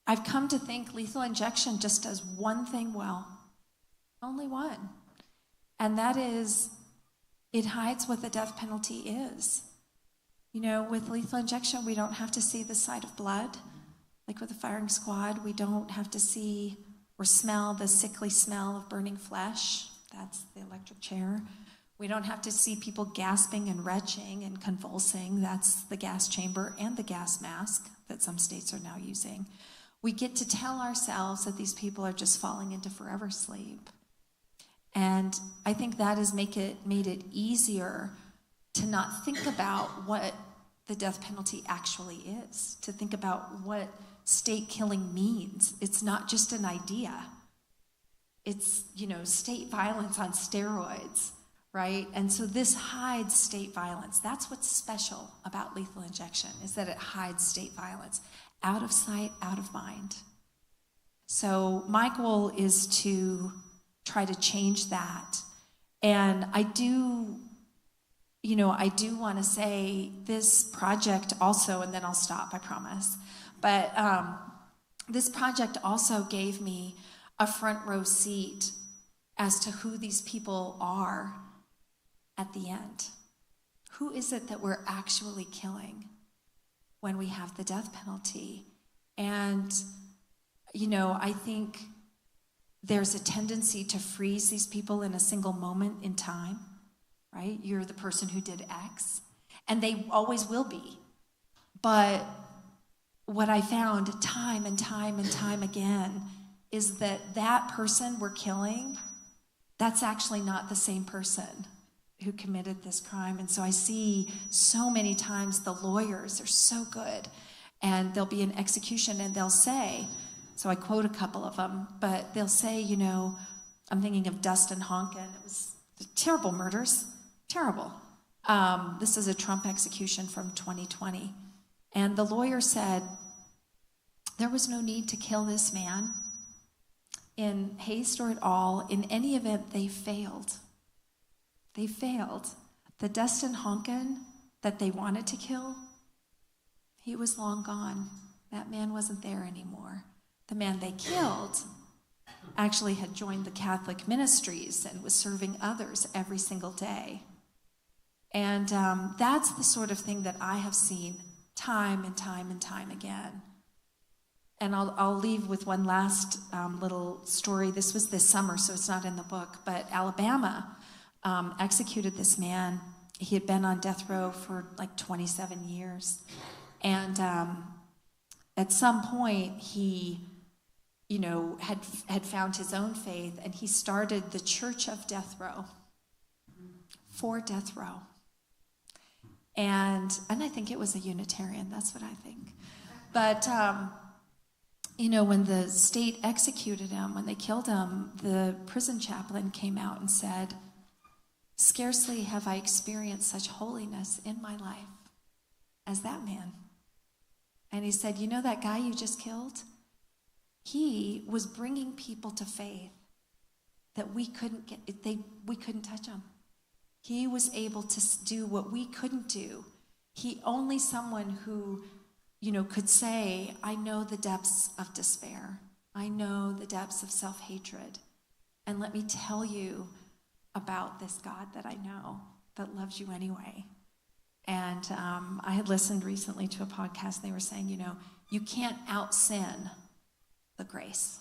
I've come to think lethal injection just does one thing well. Only one. And that is, it hides what the death penalty is. With lethal injection, we don't have to see the sight of blood. Like with the firing squad, we don't have to see or smell the sickly smell of burning flesh. That's the electric chair. We don't have to see people gasping and retching and convulsing. That's the gas chamber and the gas mask that some states are now using. We get to tell ourselves that these people are just falling into forever sleep. And I think that has made it easier to not think about what the death penalty actually is, to think about what state killing means. It's not just an idea. It's, state violence on steroids, right? And so this hides state violence. That's what's special about lethal injection, is that it hides state violence. Out of sight, out of mind. So my goal is to try to change that. And I do want to say this project also, and then I'll stop, I promise. But this project also gave me a front row seat as to who these people are at the end. Who is it that we're actually killing when we have the death penalty? And, I think there's a tendency to freeze these people in a single moment in time, right? You're the person who did X, and they always will be. But what I found time and time and time again is that person we're killing, that's actually not the same person who committed this crime. And so I see so many times the lawyers are so good, and there'll be an execution and they'll say, so I quote a couple of them, but they'll say, I'm thinking of Dustin Honkin. It was terrible murders, terrible. This is a Trump execution from 2020. And the lawyer said, there was no need to kill this man in haste or at all. In any event, they failed. They failed. The Dustin Honkin that they wanted to kill, he was long gone. That man wasn't there anymore. The man they killed actually had joined the Catholic ministries and was serving others every single day. And that's the sort of thing that I have seen time and time and time again. And I'll leave with one last little story. This was this summer, so it's not in the book, but Alabama executed this man. He had been on death row for like 27 years. And at some point, he had found his own faith, and he started the Church of Death Row for death row. And I think it was a Unitarian, that's what I think. But, when the state executed him, when they killed him, the prison chaplain came out and said, scarcely have I experienced such holiness in my life as that man. And he said, that guy you just killed? He was bringing people to faith that we couldn't touch him. He was able to do what we couldn't do. Only someone who, could say, I know the depths of despair. I know the depths of self-hatred. And let me tell you about this God that I know that loves you anyway. And I had listened recently to a podcast, and they were saying, you can't out-sin the grace.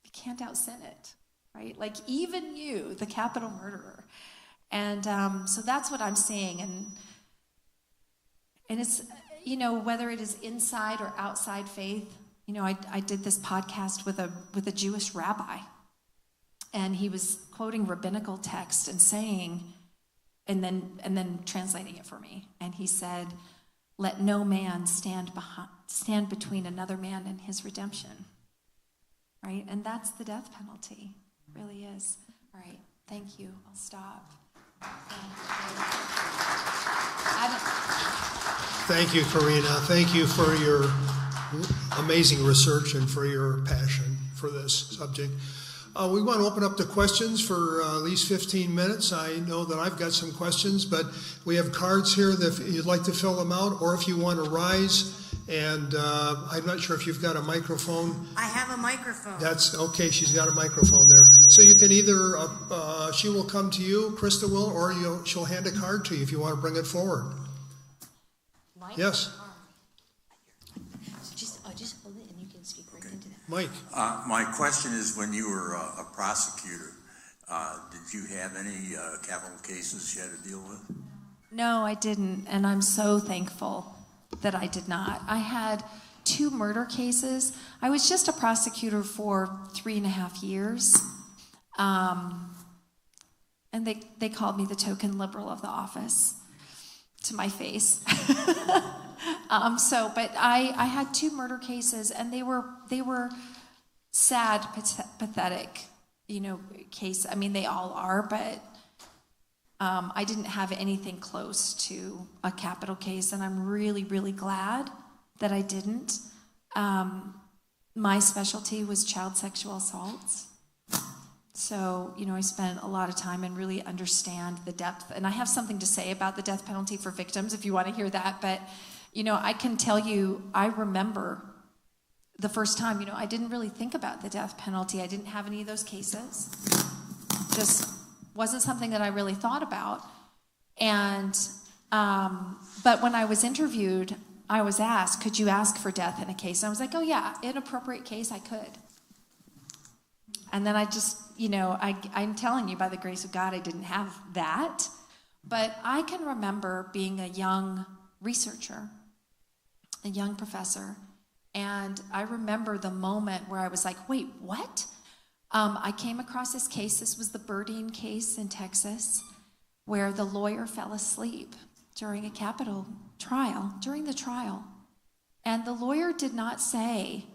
You can't out-sin it, right? Like even you, the capital murderer. And so that's what I'm seeing. And it's, whether it is inside or outside faith, I did this podcast with a Jewish rabbi, and he was quoting rabbinical text and saying, and then translating it for me. And he said, "Let no man stand between another man and his redemption." Right? And that's the death penalty. It really is. All right. Thank you. I'll stop. Thank you, Karina. Thank you for your amazing research and for your passion for this subject. We want to open up the questions for at least 15 minutes. I know that I've got some questions, but we have cards here that if you'd like to fill them out, or if you want to rise. And I'm not sure if you've got a microphone. I have a microphone. That's okay. She's got a microphone there. So you can either, she will come to you, Krista will, or she'll hand a card to you if you want to bring it forward. Mike? Yes. Just hold it and you can speak right into that. Mike. My question is, when you were a prosecutor, did you have any capital cases you had to deal with? No, I didn't, and I'm so thankful that I did not. I had 2 murder cases. I was just a prosecutor for 3.5 years, and they called me the token liberal of the office to my face. But I had 2 murder cases, and they were sad, pathetic, case. I mean, they all are, but I didn't have anything close to a capital case, and I'm really, really glad that I didn't. My specialty was child sexual assaults. So, I spent a lot of time and really understand the depth. And I have something to say about the death penalty for victims if you want to hear that. But, I can tell you, I remember the first time, I didn't really think about the death penalty. I didn't have any of those cases. Just wasn't something that I really thought about. And, but when I was interviewed, I was asked, could you ask for death in a case? And I was like, oh yeah, inappropriate case, I could. And then I just, I'm telling you, by the grace of God, I didn't have that. But I can remember being a young researcher, a young professor, and I remember the moment where I was like, wait, what? I came across this case. This was the Birding case in Texas, where the lawyer fell asleep during a capital trial, during the trial. And the lawyer did not say,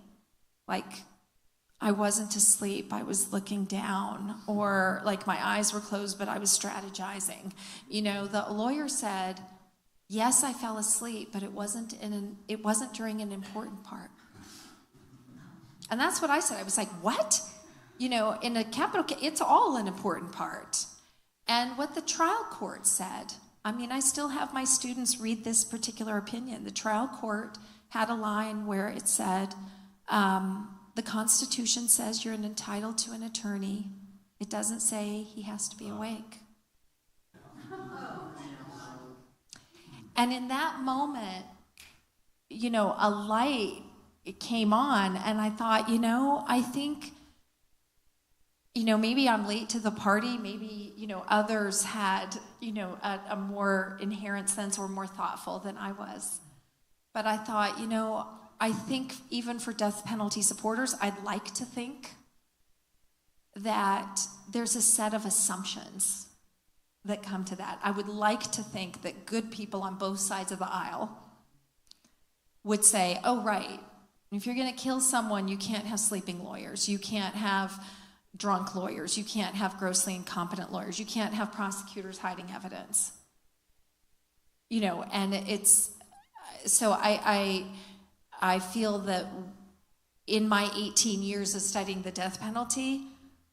I wasn't asleep, I was looking down, or my eyes were closed, but I was strategizing. The lawyer said, yes, I fell asleep, but it wasn't during an important part. And that's what I said. I was like, what? In a capital case, it's all an important part. And what the trial court said, I still have my students read this particular opinion. The trial court had a line where it said, the Constitution says you're entitled to an attorney. It doesn't say he has to be awake. And in that moment, a light came on, and I thought, I think, maybe I'm late to the party. Maybe, others had, a more inherent sense or more thoughtful than I was. But I thought, I think even for death penalty supporters, I'd like to think that there's a set of assumptions that come to that. I would like to think that good people on both sides of the aisle would say, oh, right, if you're going to kill someone, you can't have sleeping lawyers. You can't have drunk lawyers. You can't have grossly incompetent lawyers. You can't have prosecutors hiding evidence. And it's, so I feel that in my 18 years of studying the death penalty,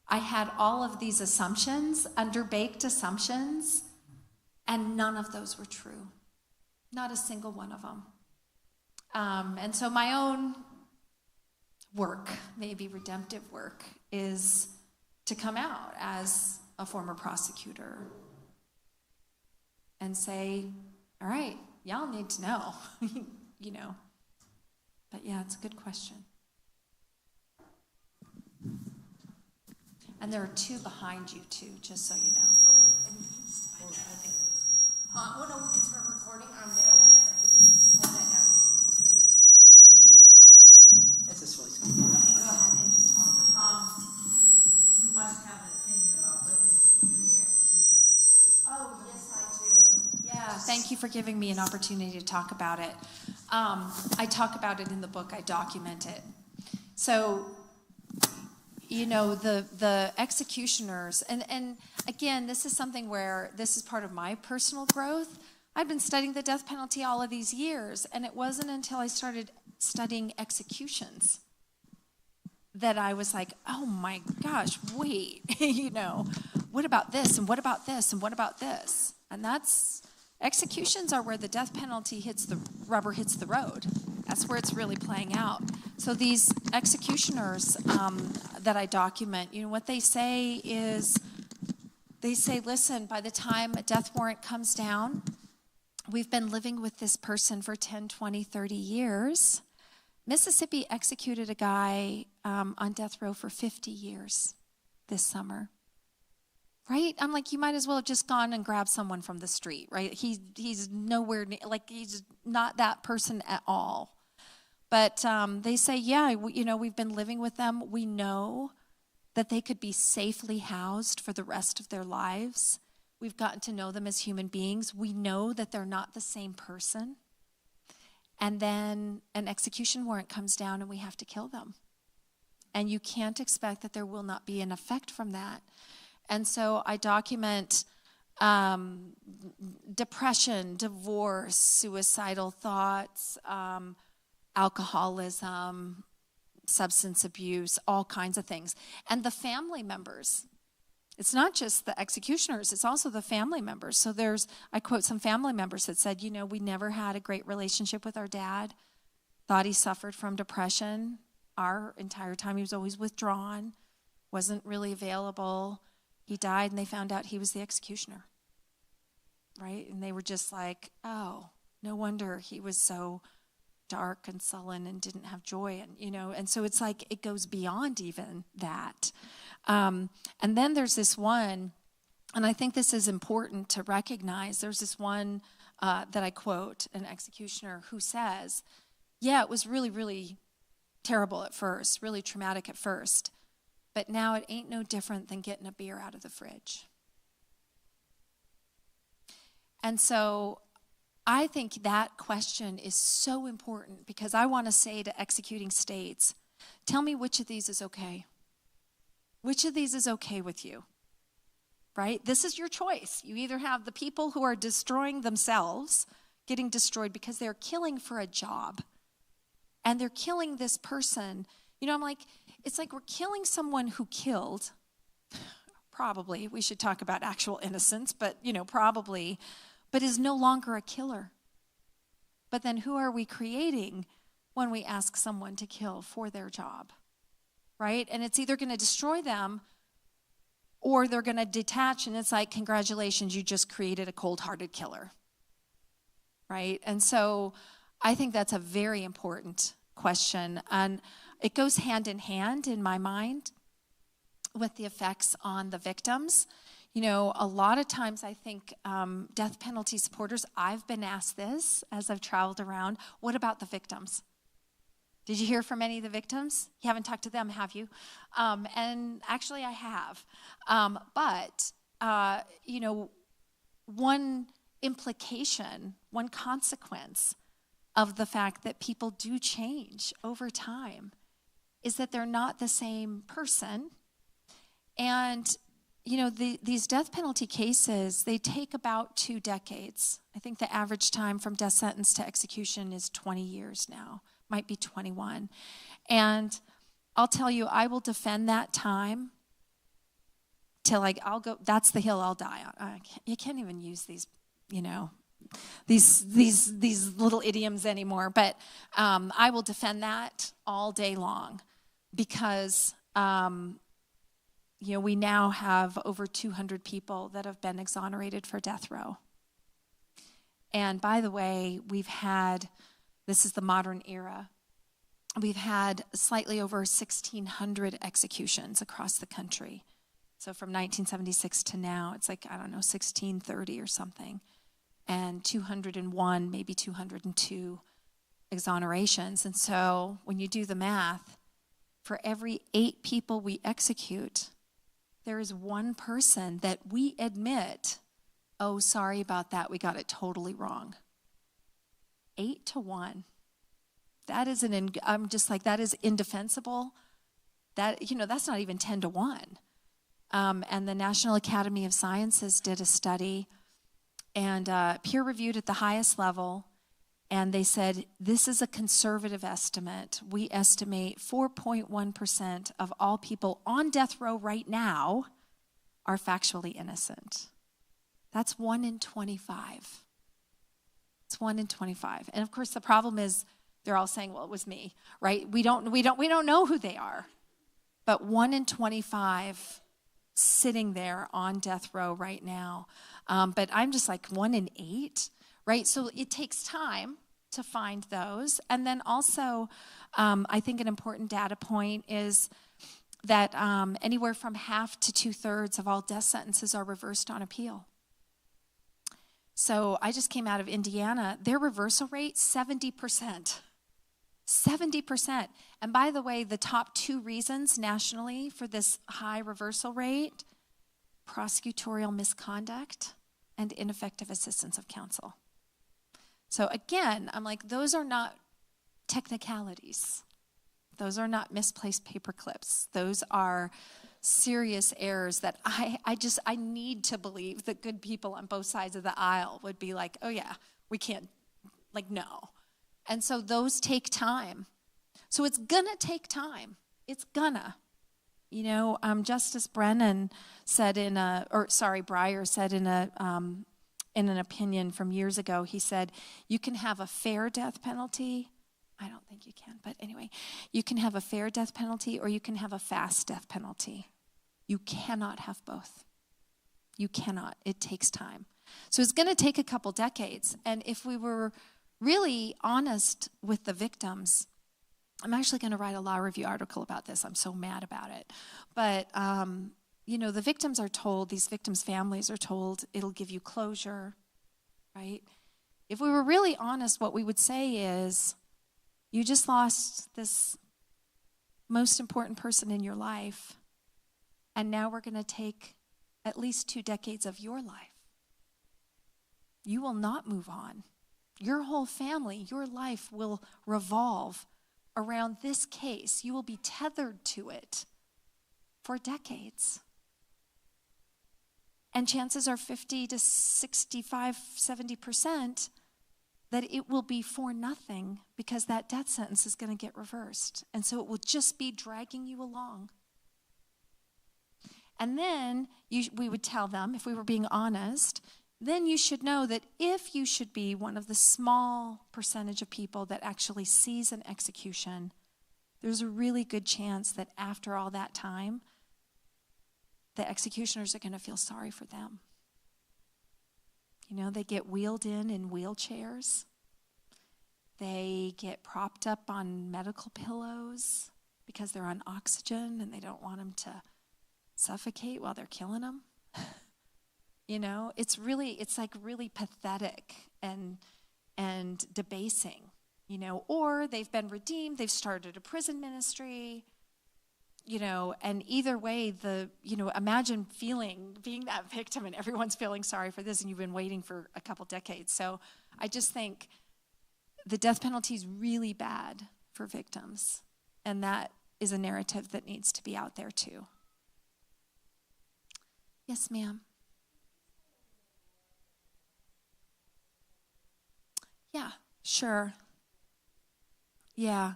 I had all of these assumptions, underbaked assumptions, and none of those were true. Not a single one of them. And so my own work, maybe redemptive work, is to come out as a former prosecutor and say, all right, y'all need to know, But yeah, it's a good question. And there are 2 behind you too, just so you know. Well, no, because we're recording. I'm there. Hold that down. It's a Oh, yes, I do. Yeah, thank you for giving me an opportunity to talk about it. I talk about it in the book, I document it. So, you know, the executioners, and again, this is something where this is part of my personal growth. I've been studying the death penalty all of these years, and it wasn't until I started studying executions that I was like, oh my gosh, wait, you know, what about this, and what about this, and what about this? And executions are where the death penalty rubber hits the road. That's where it's really playing out. So these executioners that I document, you know, what they say is, they say, listen, by the time a death warrant comes down, we've been living with this person for 10, 20, 30 years. Mississippi executed a guy on death row for 50 years this summer. Right? I'm like, you might as well have just gone and grabbed someone from the street, right? He's nowhere near, like, he's not that person at all. But they say, yeah, you know, we've been living with them. We know that they could be safely housed for the rest of their lives. We've gotten to know them as human beings. We know that they're not the same person. And then an execution warrant comes down and we have to kill them. And you can't expect that there will not be an effect from that. And so I document depression, divorce, suicidal thoughts, alcoholism, substance abuse, all kinds of things. And the family members. It's not just the executioners, it's also the family members. So I quote some family members that said, you know, we never had a great relationship with our dad, thought he suffered from depression. Our entire time he was always withdrawn, wasn't really available. He died and they found out he was the executioner, right? And they were just like, oh, no wonder he was so dark and sullen and didn't have joy. And, you know, and so it's like it goes beyond even that. And then there's this one, and I think this is important to recognize. There's this one that I quote, an executioner who says, yeah, it was really, really terrible at first, really traumatic at first. But now it ain't no different than getting a beer out of the fridge. And so I think that question is so important because I want to say to executing states, tell me which of these is okay. Which of these is okay with you? Right? This is your choice. You either have the people who are destroying themselves, getting destroyed because they're killing for a job, and they're killing this person. You know, I'm like, it's like we're killing someone who killed, probably, we should talk about actual innocence, but, you know, probably, but is no longer a killer. But then who are we creating when we ask someone to kill for their job, right? And it's either going to destroy them or they're going to detach, and it's like, congratulations, you just created a cold-hearted killer, right? And so I think that's a very important question, and it goes hand in hand in my mind with the effects on the victims. You know, a lot of times I think death penalty supporters, I've been asked this as I've traveled around, what about the victims? Did you hear from any of the victims? You haven't talked to them, have you? And actually I have. But you know, one implication, one consequence of the fact that people do change over time is that they're not the same person. And, you know, these death penalty cases, they take about 2 decades. I think the average time from death sentence to execution is 20 years now, might be 21. And I'll tell you, I will defend that time till I'll go, that's the hill I'll die on. You can't even use these, you know, these little idioms anymore, but I will defend that all day long because, you know, we now have over 200 people that have been exonerated for death row. And by the way, this is the modern era, we've had slightly over 1,600 executions across the country. So from 1976 to now, it's like, I don't know, 1,630 or something. And 201, maybe 202 exonerations. And so when you do the math, for every 8 people we execute, there is one person that we admit, oh, sorry about that, we got it totally wrong. 8-1. That is I'm just like, that is indefensible. That, that's not even 10-1. And the National Academy of Sciences did a study, and peer-reviewed at the highest level, and they said, this is a conservative estimate. We estimate 4.1% of all people on death row right now are factually innocent. That's 1 in 25. It's 1 in 25. And of course, the problem is they're all saying, well, it was me, right? We don't know who they are. But 1 in 25 sitting there on death row right now. But I'm just like 1 in 8, right? So it takes time to find those. And then also, I think an important data point is that anywhere from half to 2/3 of all death sentences are reversed on appeal. So I just came out of Indiana. Their reversal rate, 70%. 70%. And by the way, the top 2 reasons nationally for this high reversal rate, prosecutorial misconduct and ineffective assistance of counsel. So again, I'm like, those are not technicalities. Those are not misplaced paper clips. Those are serious errors that I need to believe that good people on both sides of the aisle would be like, oh yeah, we can't, like, no. And so those take time. So it's gonna take time. It's gonna. Justice Brennan said Breyer said in an opinion from years ago, he said, you can have a fair death penalty. I don't think you can, but anyway, you can have a fair death penalty or you can have a fast death penalty. You cannot have both. You cannot. It takes time. So it's going to take a couple decades. And if we were really honest with the victims, I'm actually going to write a law review article about this. I'm so mad about it. But, the victims are told, these victims' families are told, it'll give you closure, right? If we were really honest, what we would say is, you just lost this most important person in your life, and now we're going to take at least 2 decades of your life. You will not move on. Your whole family, your life will revolve around this case. You will be tethered to it for decades. And chances are 50 to 65, 70% that it will be for nothing because that death sentence is going to get reversed. And so it will just be dragging you along. And then we would tell them, if we were being honest, then you should know that if you should be one of the small percentage of people that actually sees an execution, there's a really good chance that after all that time, the executioners are going to feel sorry for them. They get wheeled in wheelchairs. They get propped up on medical pillows because they're on oxygen and they don't want them to suffocate while they're killing them. It's really pathetic and debasing, or they've been redeemed, they've started a prison ministry, and either way, imagine being that victim and everyone's feeling sorry for this and you've been waiting for a couple decades. So I just think the death penalty is really bad for victims, and that is a narrative that needs to be out there too. Yes, ma'am. Yeah, sure. Yeah.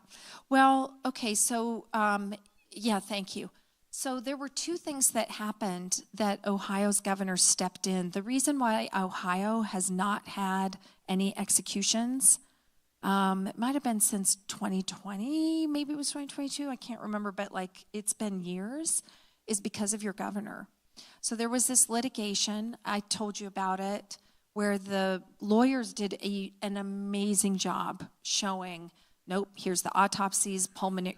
Well, okay, so thank you. So there were 2 things that happened that Ohio's governor stepped in. The reason why Ohio has not had any executions, it might have been since 2020, maybe it was 2022, I can't remember, but it's been years, is because of your governor. So there was this litigation, I told you about it, where the lawyers did an amazing job showing, nope, here's the autopsies,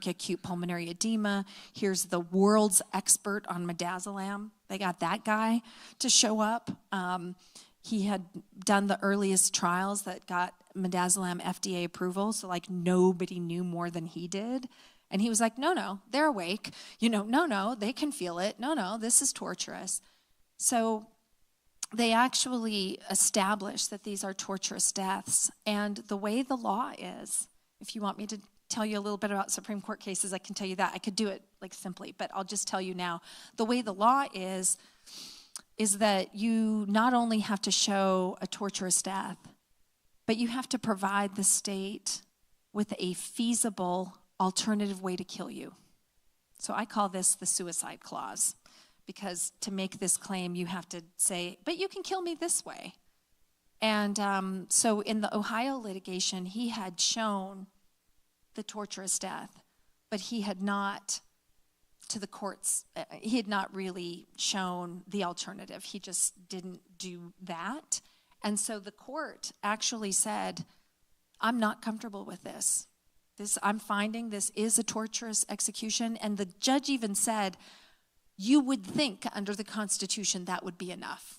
acute pulmonary edema. Here's the world's expert on midazolam. They got that guy to show up. He had done the earliest trials that got midazolam FDA approval, so nobody knew more than he did. And he was like, no, they're awake. No, they can feel it. No, this is torturous. So they actually established that these are torturous deaths. And the way the law is, if you want me to tell you a little bit about Supreme Court cases, I can tell you that. I could do it like simply, but I'll just tell you now. The way the law is that you not only have to show a torturous death, but you have to provide the state with a feasible alternative way to kill you. So I call this the suicide clause, because to make this claim, you have to say, but you can kill me this way. And so in the Ohio litigation, he had shown the torturous death, but he had not, to the courts, he had not really shown the alternative. He just didn't do that. And so the court actually said, I'm not comfortable with this. I'm finding this is a torturous execution. And the judge even said, you would think under the Constitution that would be enough.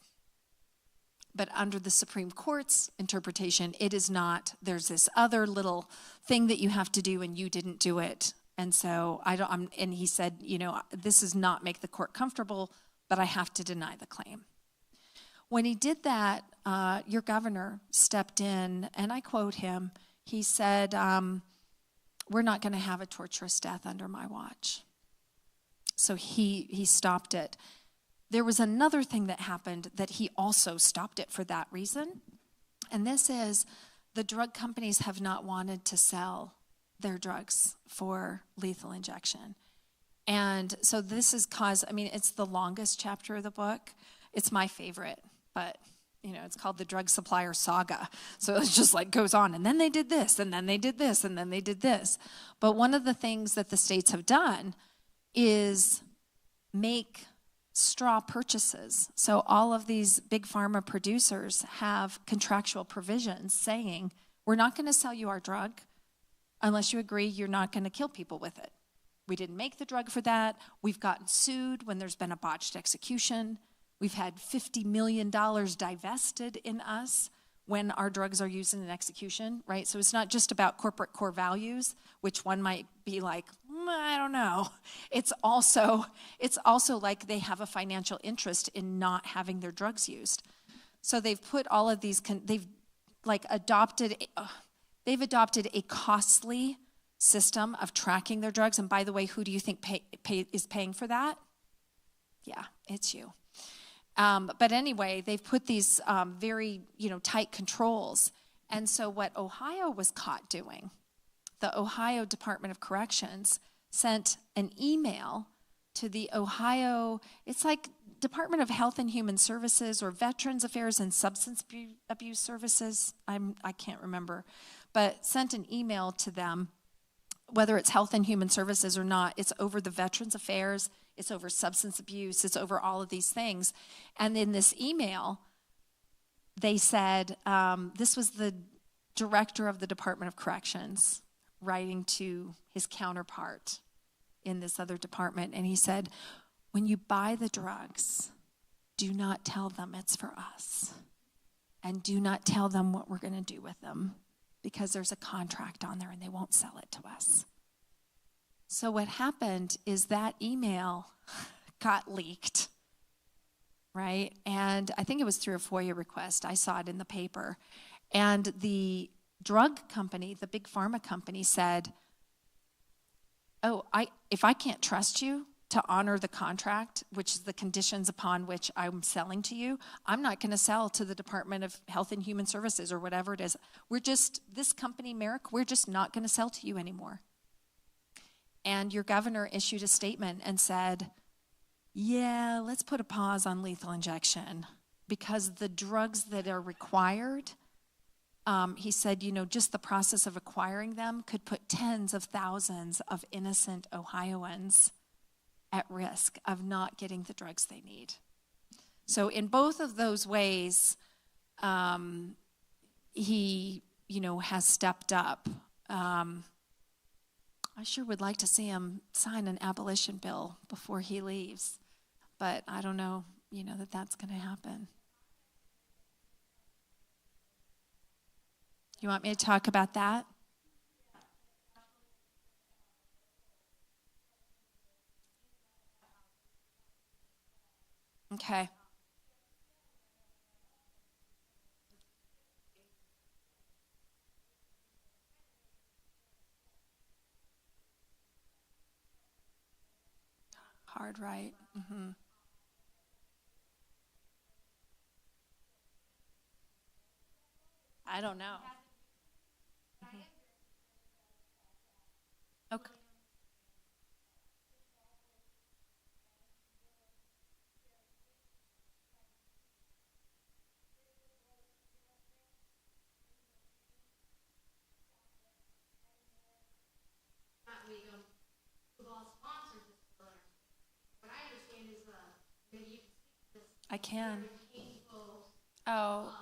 But under the Supreme Court's interpretation, it is not. There's this other little thing that you have to do, and you didn't do it. And so and he said, this does not make the court comfortable, but I have to deny the claim. When he did that, your governor stepped in, and I quote him. He said, we're not going to have a torturous death under my watch. So he stopped it. There was another thing that happened that he also stopped it for that reason. And this is the drug companies have not wanted to sell their drugs for lethal injection. And so this has caused, it's the longest chapter of the book. It's my favorite, but it's called the drug supplier saga. So it's just like goes on. And then they did this, and then they did this, and then they did this. But one of the things that the states have done is make straw purchases. So all of these big pharma producers have contractual provisions saying, we're not going to sell you our drug unless you agree you're not going to kill people with it. We didn't make the drug for that. We've gotten sued when there's been a botched execution. We've had $50 million divested in us when our drugs are used in an execution, right? So it's not just about corporate core values, which one might be like, I don't know. It's also like they have a financial interest in not having their drugs used. So they've put all of these, they've adopted a costly system of tracking their drugs. And by the way, who do you think is paying for that? Yeah, it's you. But anyway, they've put these very, tight controls. And so what Ohio was caught doing, the Ohio Department of Corrections sent an email to the Ohio, it's like Department of Health and Human Services or Veterans Affairs and Substance Abuse Services, I can't remember, but sent an email to them, whether it's Health and Human Services or not. It's over the Veterans Affairs, it's over substance abuse, it's over all of these things. And in this email, they said, this was the director of the Department of Corrections writing to his counterpart in this other department. And he said, when you buy the drugs, do not tell them it's for us. And do not tell them what we're going to do with them, because there's a contract on there and they won't sell it to us. So what happened is that email got leaked, right? And I think it was through a FOIA request. I saw it in the paper. And the drug company, the big pharma company, said, if I can't trust you to honor the contract, which is the conditions upon which I'm selling to you, I'm not going to sell to the Department of Health and Human Services or whatever it is. This company, Merrick, we're just not going to sell to you anymore. And your governor issued a statement and said, yeah, let's put a pause on lethal injection, because the drugs that are required, he said, just the process of acquiring them could put tens of thousands of innocent Ohioans at risk of not getting the drugs they need. So in both of those ways, he, has stepped up. I sure would like to see him sign an abolition bill before he leaves, but I don't know, that that's going to happen. You want me to talk about that? Okay. Hard, right? Mm-hmm. I don't know. Okay. I can. Oh.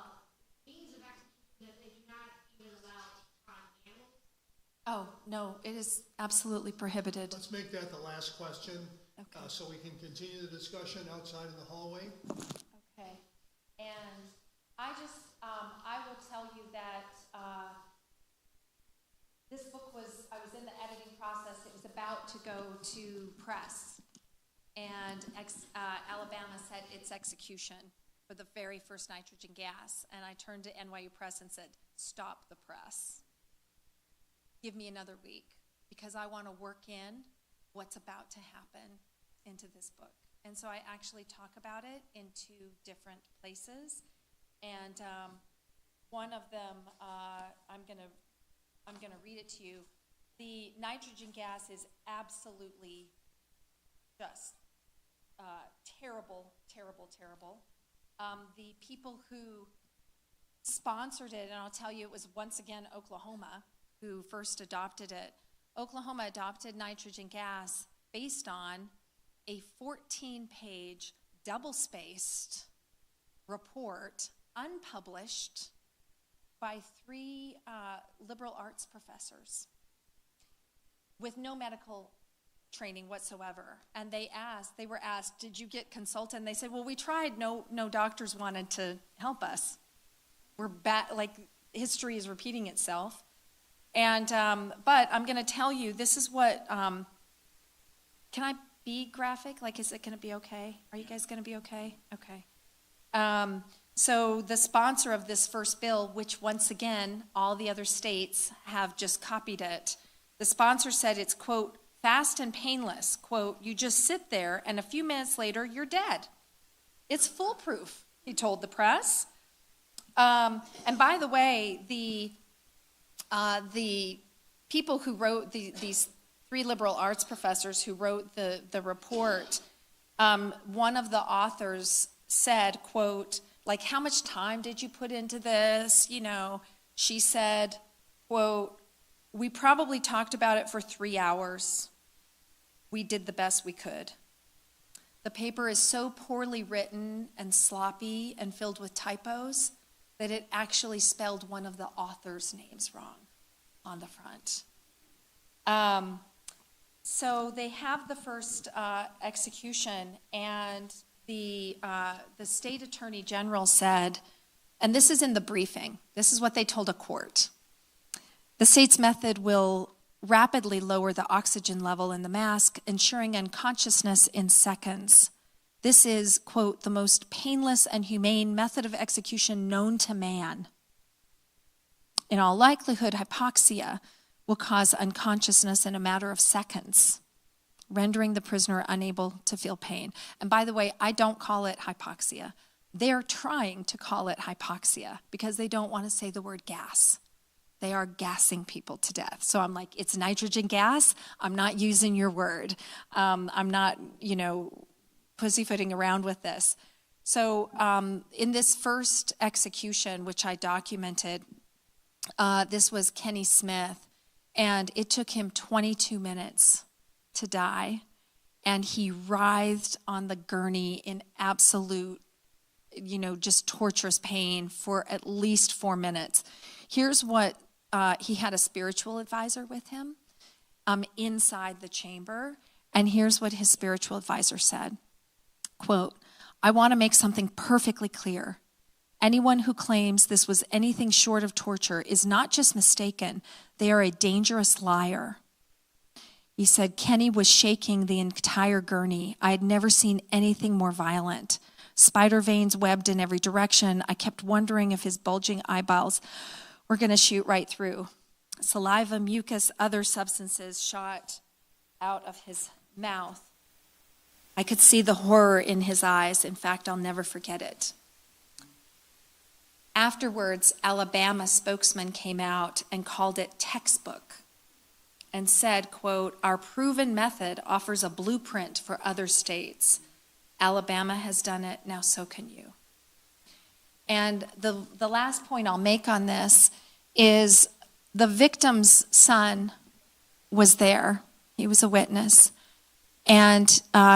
Oh, no, it is absolutely prohibited. Let's make that the last question, Okay. so we can continue the discussion outside in the hallway. Okay. And I will tell you that this book I was in the editing process. It was about to go to press. And Alabama set its execution for the very first nitrogen gas. And I turned to NYU Press and said, stop the press. Give me another week, because I want to work in what's about to happen into this book. And so I actually talk about it in 2 different places. And one of them, I'm gonna read it to you. The nitrogen gas is absolutely just terrible, terrible, terrible. The people who sponsored it, and I'll tell you, it was once again Oklahoma who first adopted it. Oklahoma adopted nitrogen gas based on a 14-page, double-spaced report, unpublished, by 3 liberal arts professors with no medical training whatsoever. And they were asked, did you get consulted? And they said, well, we tried. No doctors wanted to help us. We're like history is repeating itself. And, but I'm going to tell you, this is what, can I be graphic? Like, is it going to be okay? Are you guys going to be okay? Okay. So the sponsor of this first bill, which once again, all the other states have just copied it, the sponsor said it's, quote, fast and painless, quote, you just sit there and a few minutes later, you're dead. It's foolproof, he told the press. And by the way, the people who wrote these 3 liberal arts professors who wrote the report, one of the authors said, quote, like, how much time did you put into this? You know, she said, quote, we probably talked about it for 3 hours. We did the best we could. The paper is so poorly written and sloppy and filled with typos that it actually spelled one of the authors' names wrong on the front. So they have the first execution, and the state attorney general said, and this is in the briefing, this is what they told a court, the state's method will rapidly lower the oxygen level in the mask, ensuring unconsciousness in seconds. This is, quote, the most painless and humane method of execution known to man. In all likelihood, hypoxia will cause unconsciousness in a matter of seconds, rendering the prisoner unable to feel pain. And by the way, I don't call it hypoxia. They're trying to call it hypoxia because they don't want to say the word gas. They are gassing people to death. So I'm like, it's nitrogen gas. I'm not using your word. I'm not, pussyfooting around with this. So in this first execution, which I documented, this was Kenny Smith, and it took him 22 minutes to die, and he writhed on the gurney in absolute, just torturous pain for at least 4 minutes. Here's what, he had a spiritual advisor with him inside the chamber, and here's what his spiritual advisor said, quote, I want to make something perfectly clear. Anyone who claims this was anything short of torture is not just mistaken, they are a dangerous liar. He said, Kenny was shaking the entire gurney. I had never seen anything more violent. spider veins webbed in every direction. I kept wondering if his bulging eyeballs were going to shoot right through. Saliva, mucus, other substances shot out of his mouth. I could see the horror in his eyes. In fact, I'll never forget it. Afterwards, Alabama spokesman came out and called it textbook and said, quote, "Our proven method offers a blueprint for other states. Alabama has done it, now so can you." And the last point I'll make on this is the victim's son was there. He was a witness. And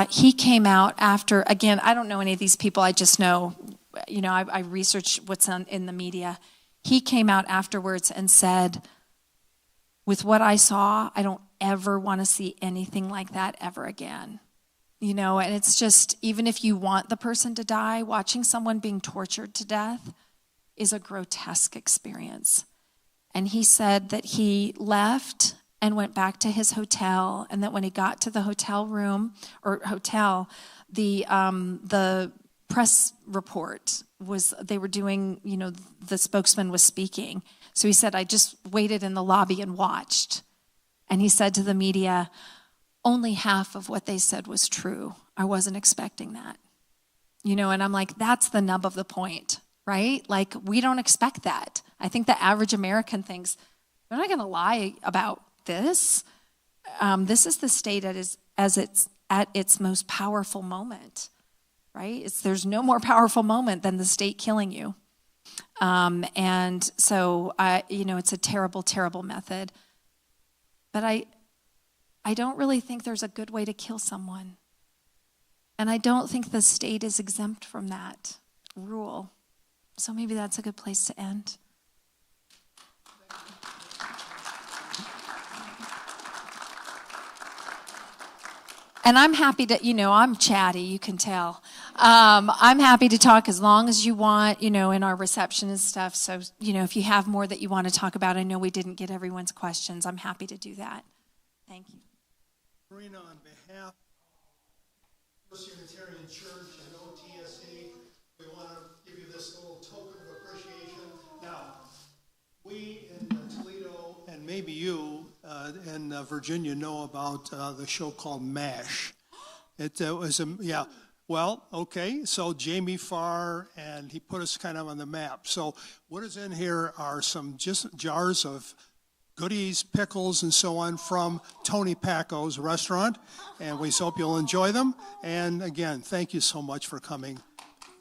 he came out after, again, I don't know any of these people, I just know, I research what's in the media. He came out afterwards and said, with what I saw, I don't ever want to see anything like that ever again. And it's just, even if you want the person to die, watching someone being tortured to death is a grotesque experience. And he said that he left and went back to his hotel, and that when he got to the hotel room, or hotel, the press report was, they were doing, the spokesman was speaking. So he said, I just waited in the lobby and watched. And he said to the media, only half of what they said was true. I wasn't expecting that. And I'm like, that's the nub of the point, right? Like, we don't expect that. I think the average American thinks, they're not going to lie about this. This is the state at its most powerful moment, right? There's no more powerful moment than the state killing you. And so, it's a terrible, terrible method. But I don't really think there's a good way to kill someone. And I don't think the state is exempt from that rule. So maybe that's a good place to end. And I'm happy to, I'm chatty, you can tell. I'm happy to talk as long as you want, in our reception and stuff. So, if you have more that you want to talk about, I know we didn't get everyone's questions. I'm happy to do that. Thank you. Marina, on behalf of the Unitarian Church and OTSA, we want to give you this little token of appreciation. Now, we in Toledo, and maybe you in Virginia, know about the show called MASH. It was well, okay, so Jamie Farr, and he put us kind of on the map. So what is in here are some just jars of goodies, pickles, and so on from Tony Pacco's restaurant, and we hope you'll enjoy them. And again, thank you so much for coming.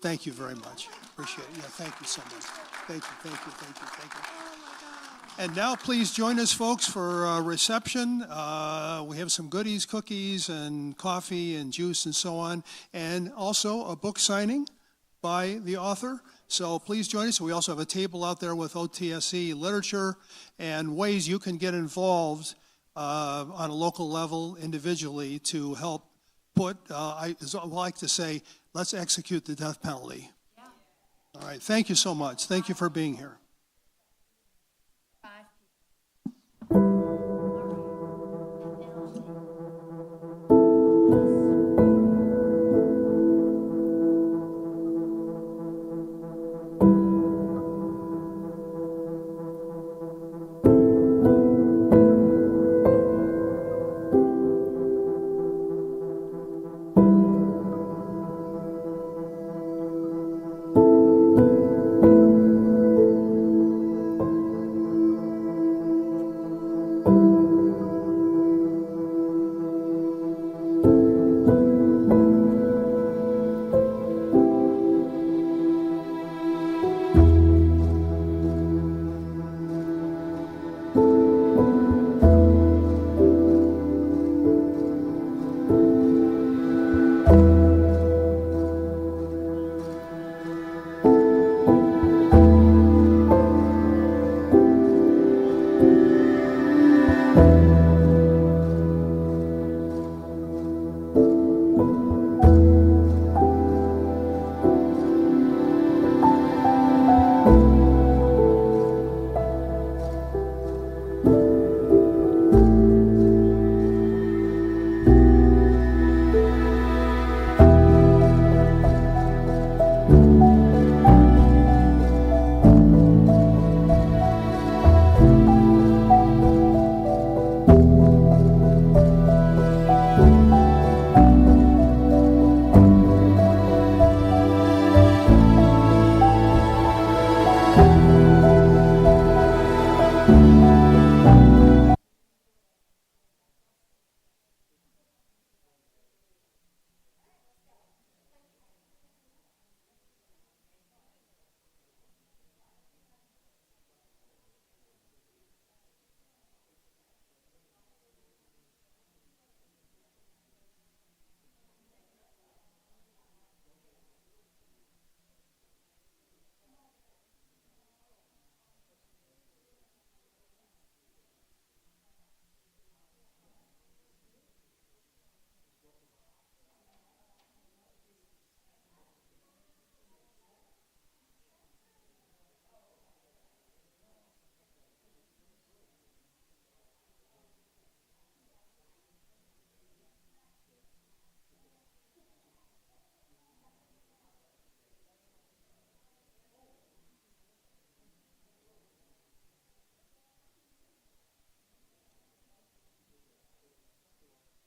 Thank you very much. Appreciate it. Yeah, thank you so much. Thank you. And now please join us, folks, for reception. We have some goodies, cookies, and coffee, and juice, and so on, and also a book signing by the author. So please join us. We also have a table out there with OTSE literature and ways you can get involved on a local level individually to help put, I like to say, let's execute the death penalty. Yeah. All right. Thank you so much. Thank you for being here.